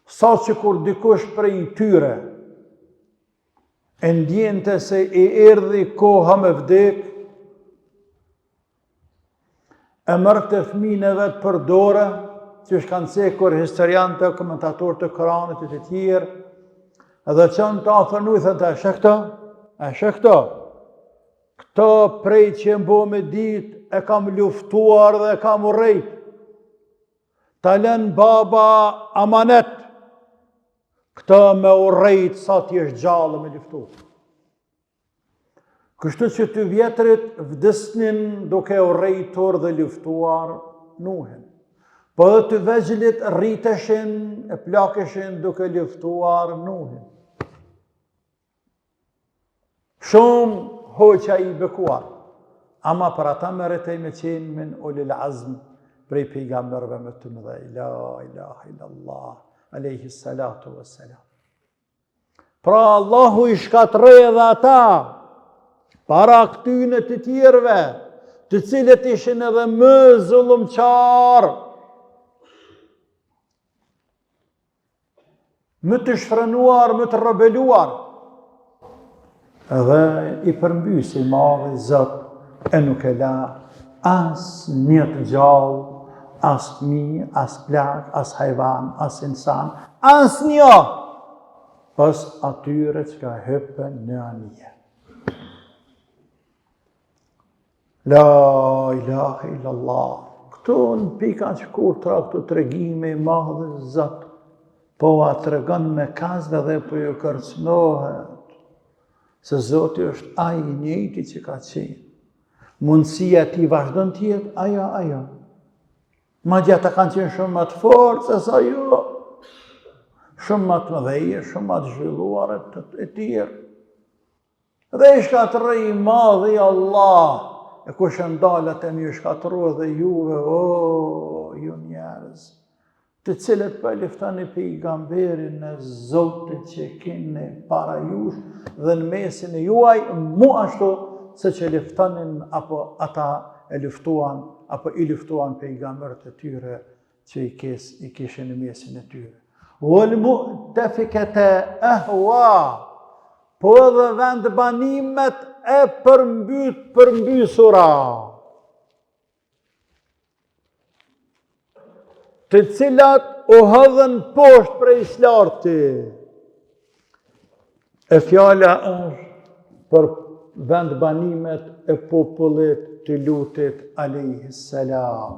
Sa që kur dikush prej tyre e ndjente se i erdhi koha me vdek, e mërte fëmijën e vetë për dore, që shkanë cekur historiantë, komentatorë të Koranit e të tjerë, edhe qënë të afër Nuhit, thënë e shekto, këto prej që mbo me dit, e kam luftuar dhe e kam urrejt, ta lën baba amanet, këto me urrejt sa ti është gjallë me luftu. Kështu që të vjetrit vdesnin duke urrejtur dhe luftuar Nuhin. Po dhe të vegjlit rriteshin, e plakeshin duke luftuar Nuhin. Shumë hoqa i bekuar, ama për ata meritej me qenë min ulil azm prej pejgamberëve më të mëdhej. La ilaha illallah, alayhi salatu wassalam. Pra Allahu i shkatërroi edhe ata, para këtyne të tjerëve, të cilët ishin edhe më zullumçar, më të shfrenuar, më të rebeluar. Dhe i përmbysi madhi Zot e nuk e la as një të gjallë, as fëmijë, as plak, as hajvan, as insan, as një, pas atyre që ka hypën në anije. La ilaha illallah. Këtu në pika që kur tra këtu të regjime i madhe Zot, po a të regon me kazve dhe po ju kërcënohet, se Zoti është ai i njëjti që ka qenë. Mundësia ti vazhdon tjetë, ajo. Ma gjata kanë qenë shumë më të fortë se sa jo. Shumë më të mëdheje, shumë më të zhvilluar e tjerë. Dhe i shkatëroi i madhi Allah, e kush e ndalat e mi i shkatërua dhe juve, ju njerëz, të cilët për liftani pejgamberin e Zotit që keni para jush dhe në mesin e juaj, mu ashtu se që liftanin apo ata e luftuan, apo i luftuan pejgamberët e tyre që i kishin në mesin e tyre. Wal mu'tafikata ahwa, po edhe vendbanimet e përmbysura, të cilat u hodhen poshtë prej slarti. E fjala është për vendbanimet e popullit të Lutit alayhi salam.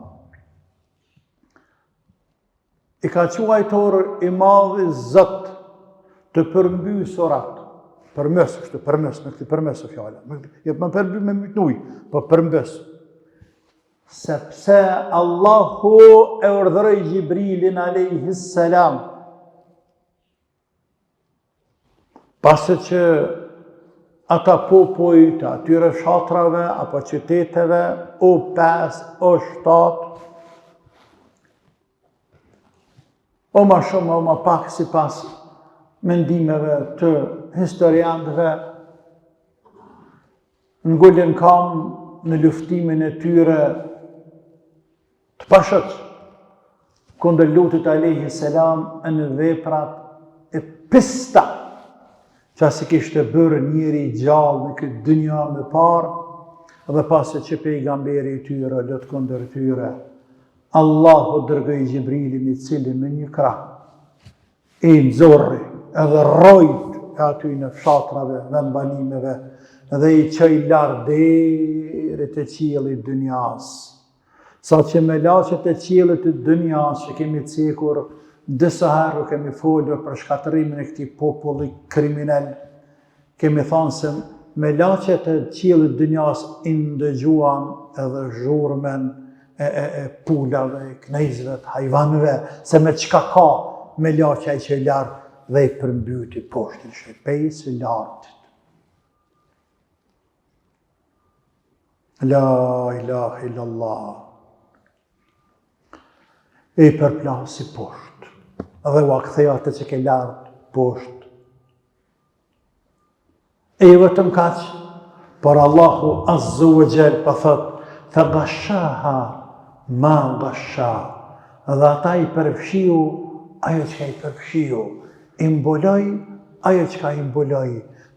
I ka quajtur i madhi Zot të përmbysurat, përmes me këtë përmes o fjala, jetë më përmby me mytnuj, po përmbys. Sepse Allahu e urdhëroi Gjibrilin alayhi salam, pasi që ata popuj të atyre fshatrave apo qyteteve, o 5, o 7, o ma shumë, o ma pak si pas mendimeve të historiantëve, ngullin kam në luftimin e tyre të pashët kundër Lutit alayhi salam në veprat e pista që si kishte bërë njeri gjallë në këtë dynja më parë, dhe pasi që pejgamberi i tyre lët kundër tyre, Allahu dërgoi Gjibrilin i cili me një krah i nxorri edhe rrojt e aty në fshatrave, vendbanimeve, dhe i qoj lartë deri te qielli i dynjas. Sa që me laqet e qiellit të dynjas që kemi cekur disa herë kemi folur për shkatërimin e këtij populli kriminal, kemi thënë se me laqet e qiellit dynjas i ndëgjuan edhe zhurmen e pulave, knejzve, të hajvanëve, se me çka ka me laqja që e lartë dhe i përmbyti poshtë në shpejtësi i lartë. La ilaha illallah. E i përplasi poshtë, dhe u akthea atë që ke lartë poshtë. E i vetëm kaq, por Allahu azza wa jall pa thot, fa gashaha ma gasha, dhe ata i përfshiu ajo që i përfshiu, i mbuloi ajo që i mbuloi,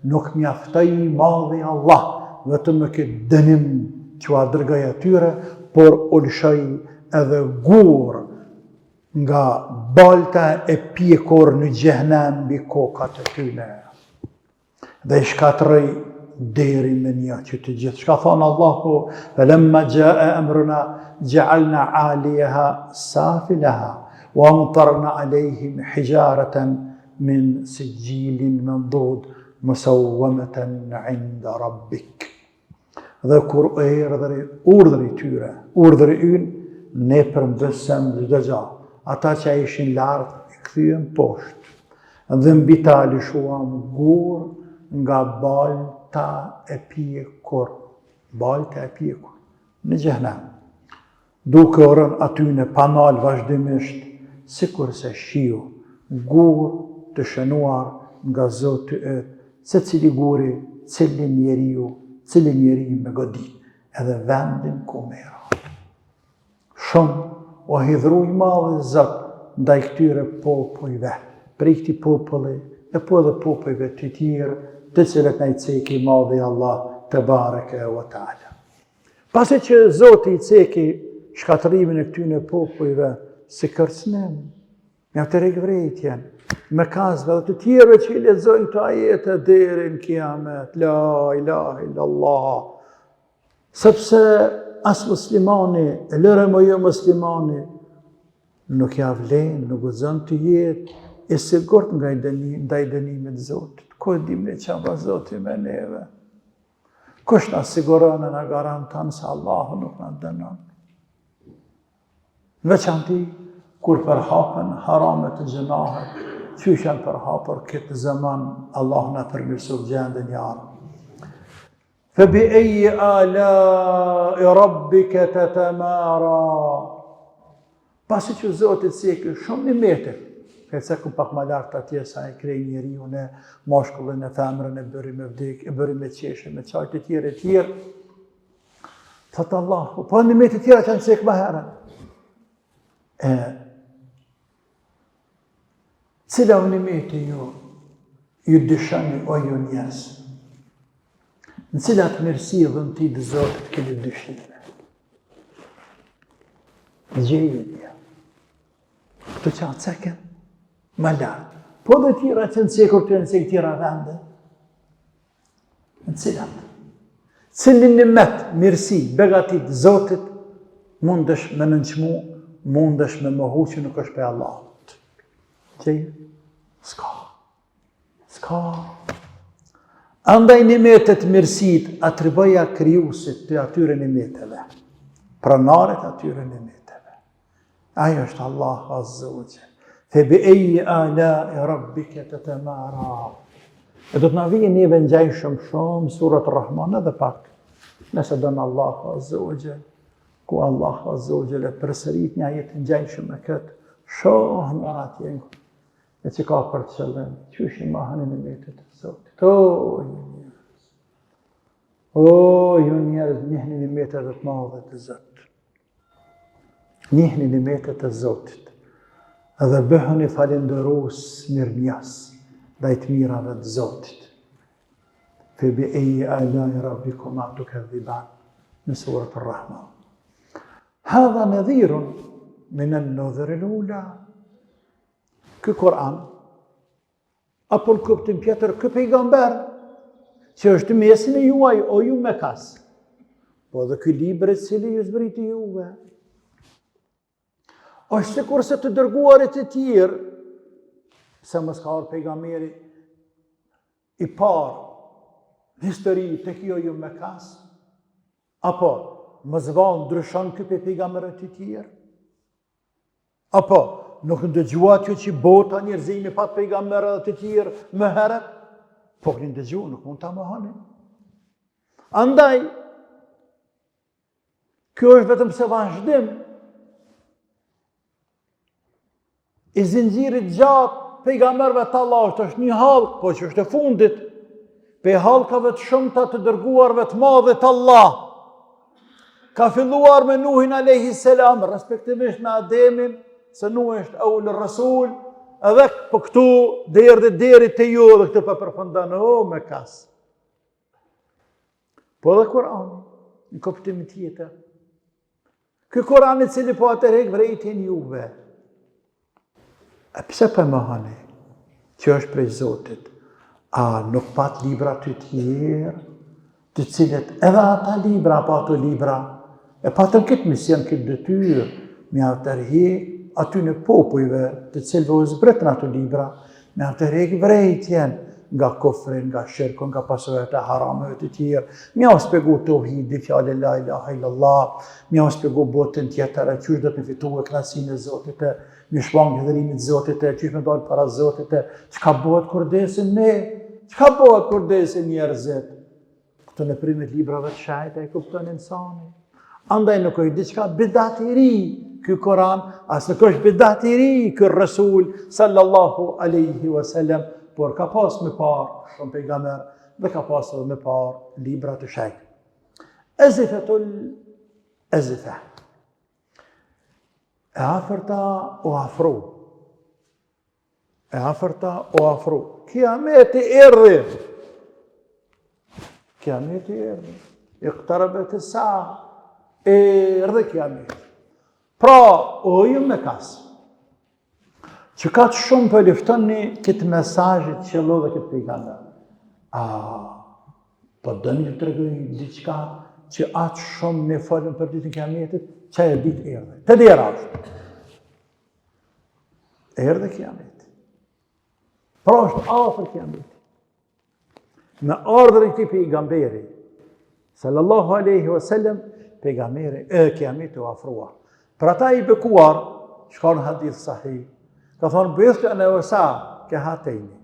nuk mjaftoi i madhi Allah vetëm me këtë dënim që a dërgoi atyre, por ulshoi edhe gur nga balta e pjekur në xhehenem mbi kokat e tyre. Dhe i shkatëroi deri me një që të gjithë. Shka thonë Allahu, falamma jaa amruna ja'alna 'aliyaha safilaha wa amtarna 'alayhim hijaratan min sijilin mandud musawwamatan 'inda rabbik. Dhe kur erdhi urdhri tyre, urdhri ynë, ne përmbysëm çdo gjë. Ata që ishin lartë i kthyen poshtë, dhe mbi ta lëshuam gur nga balta e pjekur, në xhehenem, duke u rënë aty në panal vazhdimisht, sikur se shiu, gur të shënuar nga Zoti yt, se cili guri, cili njeri me godin, edhe vendin ku mera. Shumë o hidhru i madhe Zot ndaj këtyre popujve, prej këtij populli, e po edhe popujve të tjerë të cilët na i ceki madhi Allah të bareke wa ta'ala. Pasi që Zoti i ceki shkatrimin e këtyne popujve si kërcënim, me të rigvritjen, me kazve dhe të tjerëve që i lexojnë këto ajete deri në kiamet, la ilaha illallah. Sepse as muslimani, e lëre më jo muslimani, nuk ja vlen, nuk guxon të jetë i sigurt ndaj dënimit të Zotit. Ku dim ne çfarë Zoti me neve? Kush na siguron e na garanton se Allahu nuk na dënon? Veçanti kur përhapen haramet e gjunahet, qysh janë përhapur këtë zaman, Allah na përmirësoj gjendën ja Rab. فبأي آلاء ربك تتمارى. Pasi që Zoti cekë shumë nimete, se ku pak më lartë atje sa e krej njeriu në mashkullin e femrën, e bëri me vdekje, e bëri me qeshe, me çajt e tjerë. Thotë Allahu, po nimete tjera që në cekë më herën. Cila u nimete ju dyshani o ju njerëz? Në cilat mirësi dhe në ti dhe Zotit keni dyshime? Gjejnë. Këto që atë ceken, më lartë. Po dhe tjera që në cekur të në cekë tjera vende. Në cilat. Cilin një metë, mirësi, begatit, Zotit, mundesh me nënqmu, mundesh me mohu që nuk është për Allahut. Gjejnë? Ska. Andaj nimetet mirësit atriboja krijuesit të atyre nimeteve. Pranarit atyre nimeteve. Ajo është Allah Azza wa Jalla. فبأي آلاء ربك تتمارى. E do të na vijë neve ngjajshëm shumë surat Ar-Rahman edhe pak. Nëse don Allah Azza wa Jalla, ku Allah Azza wa Jalla përsërit një ajet ngjajshëm me këtë, shohëm atje. E që ka për të qëllim, qysh i mahani nimetet e Zotit. Ju njerëz, njihni nimetet e të madhe të Zotit. Njihni nimetet e Zotit. Edhe bëheni falenderus mirënjohës ndaj të mirave të Zotit. فبأي آلاء ربكما تكذبان من سورة الرحمن. هذا نذير من النذر الأولى. Ky Kur'an, apo në kuptim tjetër, ky pejgamber, që është mesin e juaj, o ju me kas. Po dhe ky libër i cili ju zbriti juve. Është sikur se të dërguarit e tjerë, se mos ka ardhur pejgamberi i parë në histori të kjo ju me kas, apo mos vonë ndryshon ky pejgamberët e tjerë, apo nuk ndëgjuat ju që bota njerëzimi pat pejgamberët të tjerë më herët, po këni ndëgju, nuk mund ta mohoni. Andaj, kjo është vetëm se vazhdim i zinxhirit gjatë pejgamberëve të Allahut, është një hallkë, po që është e fundit, pe hallkave të shumta të dërguarve të madhët Allah. Ka filluar me Nuhin alayhis salam, respektivisht me Ademin, se Nuhi është aul rasul, edhe po këtu deri te ju dhe këtë për përfundon me kas. Po dhe Kur'ani, në kuptim tjetër. Ky Kur'an i cili po atëherë vrejtin juve. E pse për mohoni, që është prej Zotit, a nuk pat libra të tjerë, të cilët edhe ata libra, apo ato libra, e patën këtë mision, këtë detyrë, me atërheq aty në popujve të cilëve u zbretën ato libra, me atërheq vrejtjen nga kufrin, nga shirkun, nga pasojat e harameve të tjerë, mja u spjegu tauhidi, fjalën la ilaha illallah, mja u spjegu botën tjetër, qysh do të fitu e knasinë e Zotit, me shpang hidhërimit Zotit, qysh me dalë para Zotit, çka bëhet kur desin ne, çka bëhet kur desin njerëzit. Këto në primit librave të shajta e kupton insani. Andaj nuk është diçka bidat i ri ky Kur'an, as nuk është bidat i ri ky Rasul sallallahu alaihi wasallam, por ka pas me parë shumë pejgamber dhe ka pas edhe me parë libra të shajt. Azifatul azifa. E afërta o afro. E afërta o afro. Kiameti erdhi. Kiameti erdhi. Iqtarabet as-sa'a. Erdhi kiameti. Pra, o ju me kasë, që ka të shumë për liftoni këtë mesazhit që Allah dhe këtë pejgamber. Po dëni të tregoj diçka që atë shumë ne falem për ditën e kiametit, që e ditë erdhi. Të dera është. Erdhi kiameti. Pra është afër kiameti. Me ardhërin këtij pejgamberi, sallallahu alaihi wasallam, pejgamberi kiameti u afrua. Për ata i bekuar, shka në hadith sahih, ka thonë, bëjthë në vësa, ke hatejni.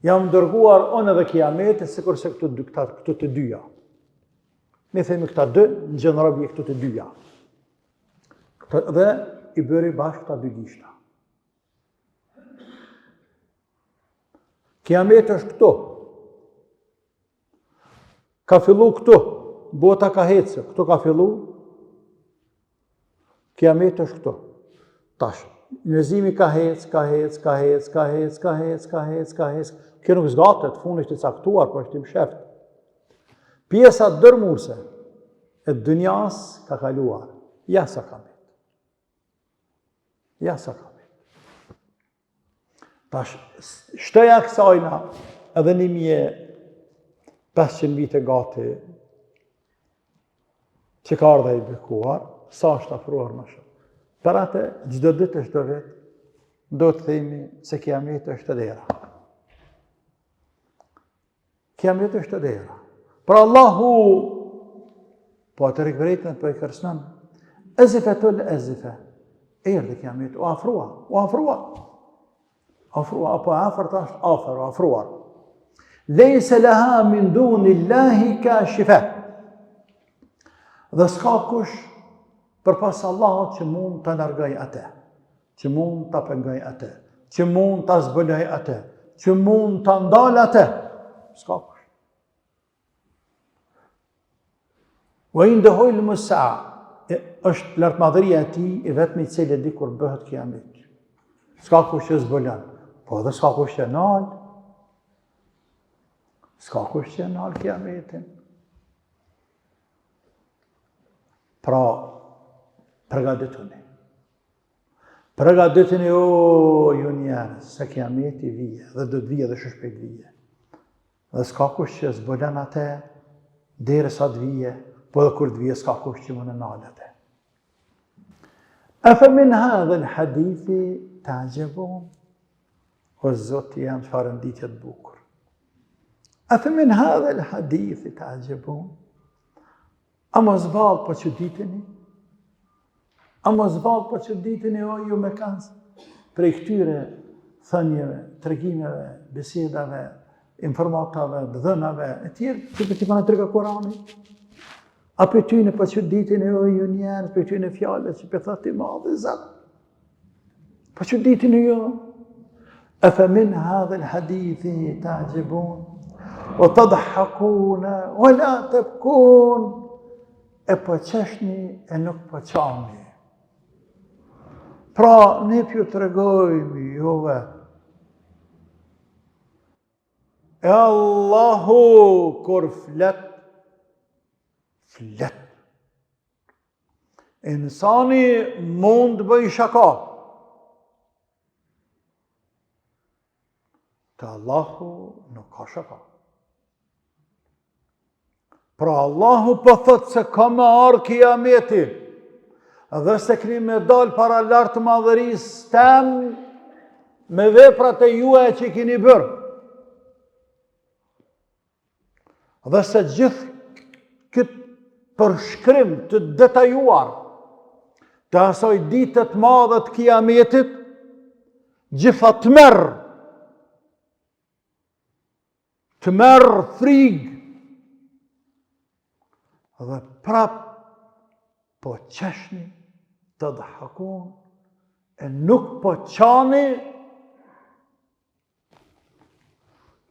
Jam dërguar unë edhe kiameti, sikur se këtu të dyja. Ne themi këta dy, në gjenerabi këtu të dyja. Dhe i bëri bashkë këta dy gishta. Kiameti është këtu. Ka fillu këtu, bota ka hecë, këtu ka fillu. Kiameti është këtu. Tash, njerëzimi ka hec. Kjo nuk zgatet, fundisht i caktuar, po është i msheft. Pjesa dërmurse e dynjas ka kaluar. Ja sa ka met. Tash, shtëja kësajna edhe 1500 vite gati që ka ardhe i bekuar, sa është afruar më shumë. Për atë, gjdo ditë është do vetë, do të themi se kiameti është dera. Kiameti është dera. Pra Allahu, po atë rikëvretën për i kërsnën, ezife të lë ezife, erdhe kiameti, u afrua, apo afrët është afer, u afruar. Lejse leha min dunillahi ka shifa. Dhe s'ka kush për pas Allahot që mund të largaj atë, që mund të pengaj atë, që mund të zbëlaj atë, që mund të ndal atë. S'ka kush. Wa indahu al-musa, është lartmadhëria e tij e vetmi i cili di kur bëhet kiameti. S'ka kush që zbëlan, po edhe s'ka kush që nal. S'ka kush që nal kiametin. Pra, përgatituni. Përgatituni ju njerëz, se kiameti vije, dhe do të vije dhe shpejt vije. Dhe s'ka kush që zbëlan atë, derisa të vije, po dhe kur të vije s'ka kush që më në nalë atë. Afa min hadha al-hadithi ta'jabun. O Zoti jam çfarë nditje të bukur. Afa min hadha al-hadithi ta'jabun. A mos vallë po që diteni? A mos vallë po që diteni o ju me kanë prej këtyre thënjeve, tregimeve, bisedave, informatave, dhënave, e tjerë që për t'i kanë trega Kurani? A për tyne po që diteni o ju njerë, për tyne fjale që për thati madhe zat? Po që diteni jo? Afa min hadha al-hadithi ta'jabun, o tadhakuna, o la tabkun. E po qeshni e nuk po qani. Pra, ne pju të regojmi juve. E Allahu, kur flet. Insani mund të bëj shaka. Të Allahu nuk ka shaka. Pra Allahu po thot se ka me arë kiameti, dhe se keni me dalë para lartë madhërisë tem me veprat e juaja që keni bërë. Dhe se gjithë këtë përshkrim të detajuar të asaj ditët madhe të kiametit, gjitha të merë frigë, dhe prap po qeshni të dhakun e nuk po qani,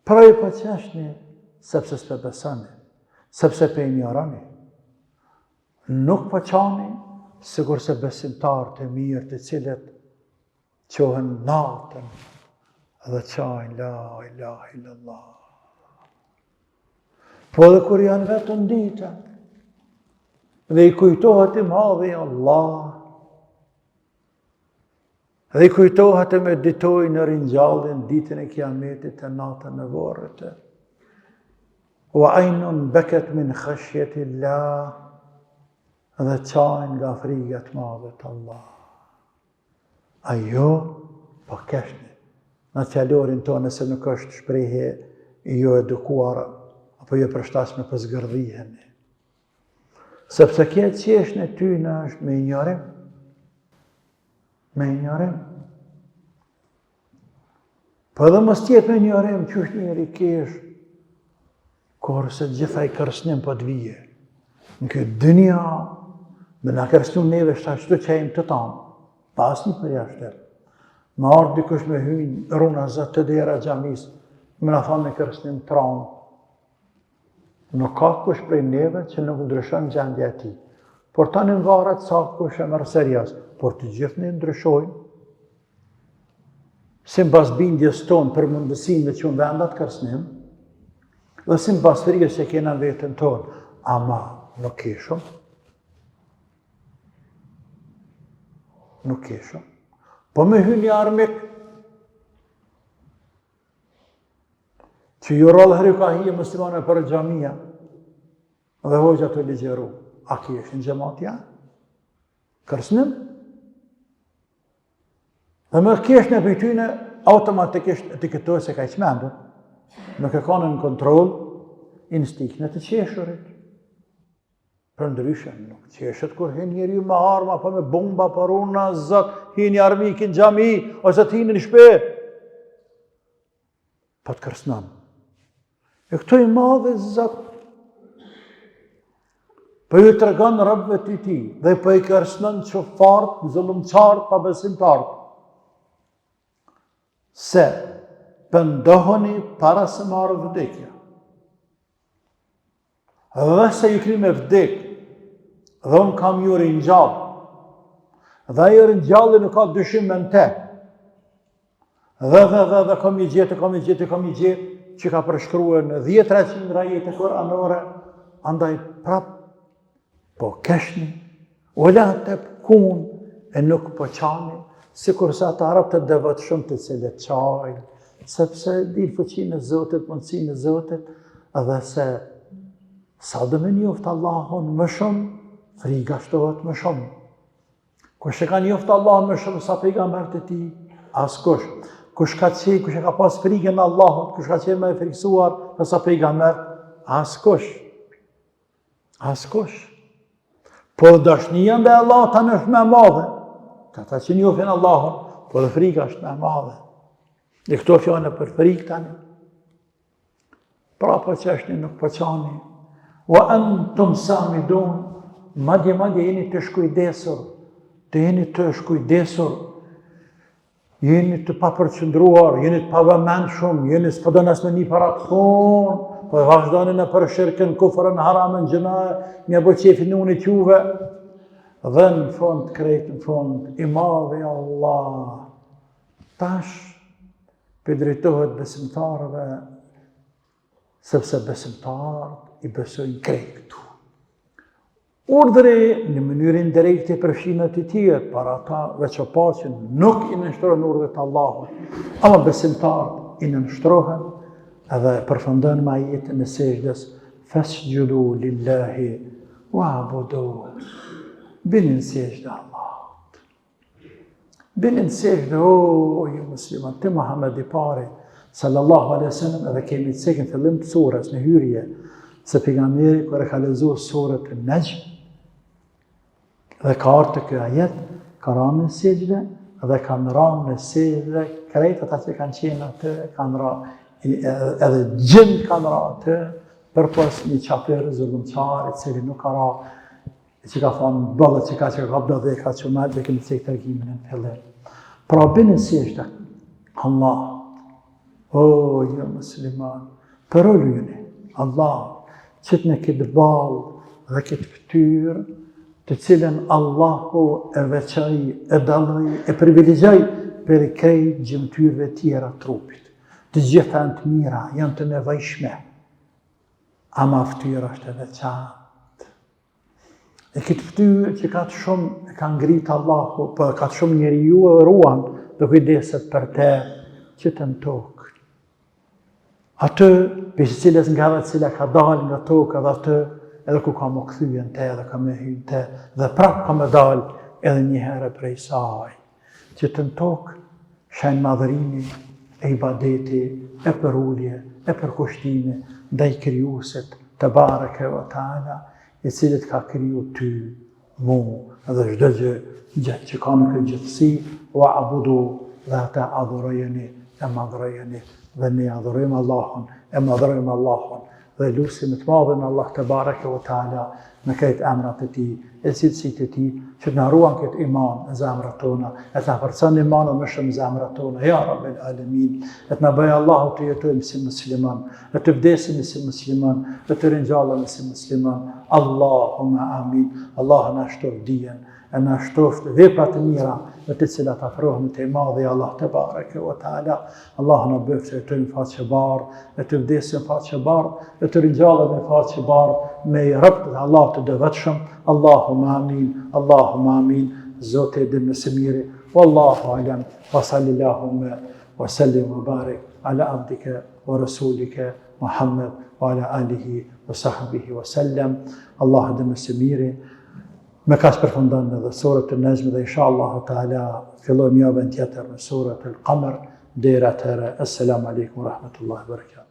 prej po qeshni sepse s'pe besani, sepse pe ignorani. Nuk po qani sigur se besimtar të mirë të cilët qohen natën dhe qajnë la ilaha illallah. Po dhe kur janë vetën dita, dhe i kujtohet i madhi Allah, dhe i kujtohet e meditoj në ringjalljen ditën e kiametit e natën e vorrit. Wa aynun beket min khashyatillah, dhe qajnë nga friga të madhe të Allah. Ajo, po keshni, në qalorin tonë nëse nuk është shprehje jo edukuar, apo jo përshtatshme për zgërdhiheni. Sepse kjo qeshën e tyne është me ignorim. Me ignorim. Po edhe mos tjetë me ignorim, që është njëri kesh, kurse gjitha i kërsnim po të vije. Në këtë dënja, me në kërsnim neve shta qëto qajmë të tamë, pas një për jashtë. Me ardhë dikush me hynë runa zëtë të dera gjamis, me në thonë me kërsnim të ranë. Nuk ka kush prej neve që nuk ndryshon gjendja e tij. Por tani varet sa kush e merr serioz, por të gjithë ne ndryshojnë. Sipas bindjes tonë për mundësinë me qenë vendat kërsnim, dhe sipas frikës që kena vetën tonë, ama nuk keshëm. Nuk keshëm. Po me hynë një armik, që ju rollë herë ka hije muslimane për xhamia, dhe hoxha të ligjeru. A ki është në xhamatja? Kërsnim? Dhe me kesh në pëjtyne, automatikisht etiketohet se ka i qmendur. Nuk e kanë në kontrol instiktin e të qeshurit. Për ndryshën, nuk qeshet kur hin njeri me arma, pa me bomba, për una, zot, hin një armikin xhami, ose të hin në shpe. Po të kërsnan. E këto i madhe zot, po ju të regon rëbëve të ti, dhe po i kërsnan që fartë, zullumqartë, pa besimtartë. Se pëndohoni para se marrë vdekja. Dhe se ju kri me vdek, dhe unë kam ju rinjallë, dhe ju rinjallë nuk ka dyshim me në te. Dhe kam i gjetë, që ka përshkrua në 10-300 rajete kuranore, andaj prap, po keshni, u la të pëkun, e nuk po qani, si kurse ata arab të dëvët shumë të cilët qajnë, sepse dilë fuqinë e Zotit, mundësinë e Zotit, edhe se sa dhe me njoftë Allahun më shumë, friga shtohet më shumë. Kush e ka njoftë Allahun më shumë sa pejgambert e tij, askush. Kush e ka pas frikën e Allahut, kush ka qenë më i friksuar sa pejgambert, askush. Askush. Po dashnia ndaj Allahut tani është më e madhe. Ata që njohin Allahun, po dhe frika është më e madhe. Dhe këto fjane për frikë tani. Pra po qeshni nuk po qani. Wa antum samidun, madje jeni të shkujdesur, jeni të papërqendruar, jeni të pavëmendshëm, jeni s'po do as me një para të punë, po vazhdoni në për shirkën, kufrën, haramën, gjëna, një bo qefin në unë i quve, dhe në fund, krejtë në fund, i madhi Allah, tash, pëdrejtohet besimtarëve, sepse besimtarët i besojnë krejtë këtu. Urdhri në mënyrën direkte përfshimet e tjerë, para ata veçopaqen nuk i nënshtrohen urdhët Allahut, ama besimtarët i nënshtrohen edhe përfundon me ajetin e sejdës, fasjudu lillahi wa'budu. Binin sejdë Allahut. Binin sejdë, o ju musliman, të Muhammed i pari, sallallahu alaihi wasallam, edhe kemi të cekin fillim të surës në hyrje, se pejgamberi kur e ka lexuar surën An-Najm, dhe ka ardhur te ky ajet, ka rënë në sejdë dhe kanë rënë në sejdë krejt ata që kanë qenë atë, kanë rënë edhe gjin kanë rënë atë përpos një çapër zullumçar i cili nuk ka rënë, që ka thonë bëllë që ka kapdo dhe ka çumat dhe kemi cek tërgimin në fillim. Pra bini sejdë Allah, o ju musliman, për ullujuni Allah, që të në këtë balë dhe këtë pëtyrë, të cilën Allahu e veçaj, e dalaj, e privilegjaj për krejt gjymtyrve tjera trupit. Të gjitha janë të mira, janë të nevajshme. ama ftyra është e veçantë. E këtë ftyrë që ka të shumë, e ka ngritë Allahu, për ka të shumë njeriu e ruan dhe kujdeset për te që të në tokë. Atë, për cilës nga dhe cila ka dalë nga tokë edhe atë, edhe ku ka më këthyën te, edhe ka me hynë te, dhe prapë ka me dalë edhe një herë prej saj. Që të në tokë, shenë madhërimi, e ibadeti, e për ullje, e për kushtime, dhe i kryuset të bareke vë ta'ala, i cilit ka kryu ty, mu, edhe çdo gjë që ka në këtë gjithësi, wa abudu dhe ata adhurojeni, e madhrojeni, dhe ne adhurojmë Allahun, e madhrojmë Allahun, dhe lusim të madhen Allah të bareke vë ta'ala me këtë emrat e ti, e cilësit e ti, që të na ruan këtë iman në zemrat tona, e të na përcën imanën më shumë në zemrat tona, ja Rabbel Alemin, e të na bëjë Allahu të jetojmë si musliman, e të vdesim si musliman, e të rinjallëm si musliman. Allahumma amin. Allah na shtoft dijen, e na shtoft veprat e mira, në të cilat afrohemi te madhi Allah te bareke ve taala. Allah na bëf të jetojmë faqe bardh, e të vdesim faqe bardh, e të rinjallëm faqe bardh me rabtë Allah të devotshëm. Allahumma amin. Allahumma amin. Zoti din më së miri. Wallahu alam. Wa sallallahu wa sallim wa barik ala abdika wa rasulika Muhammad wa ala alihi wa sahbihi wa sallam. Allah din më së miri. Me ka që përfundon edhe surët të Najm dhe inshallah ta'ala fillojmë javën tjetër në surët al-Qamar. Deri atëherë, assalamu alaikum wa rahmatullahi wa barakatuh.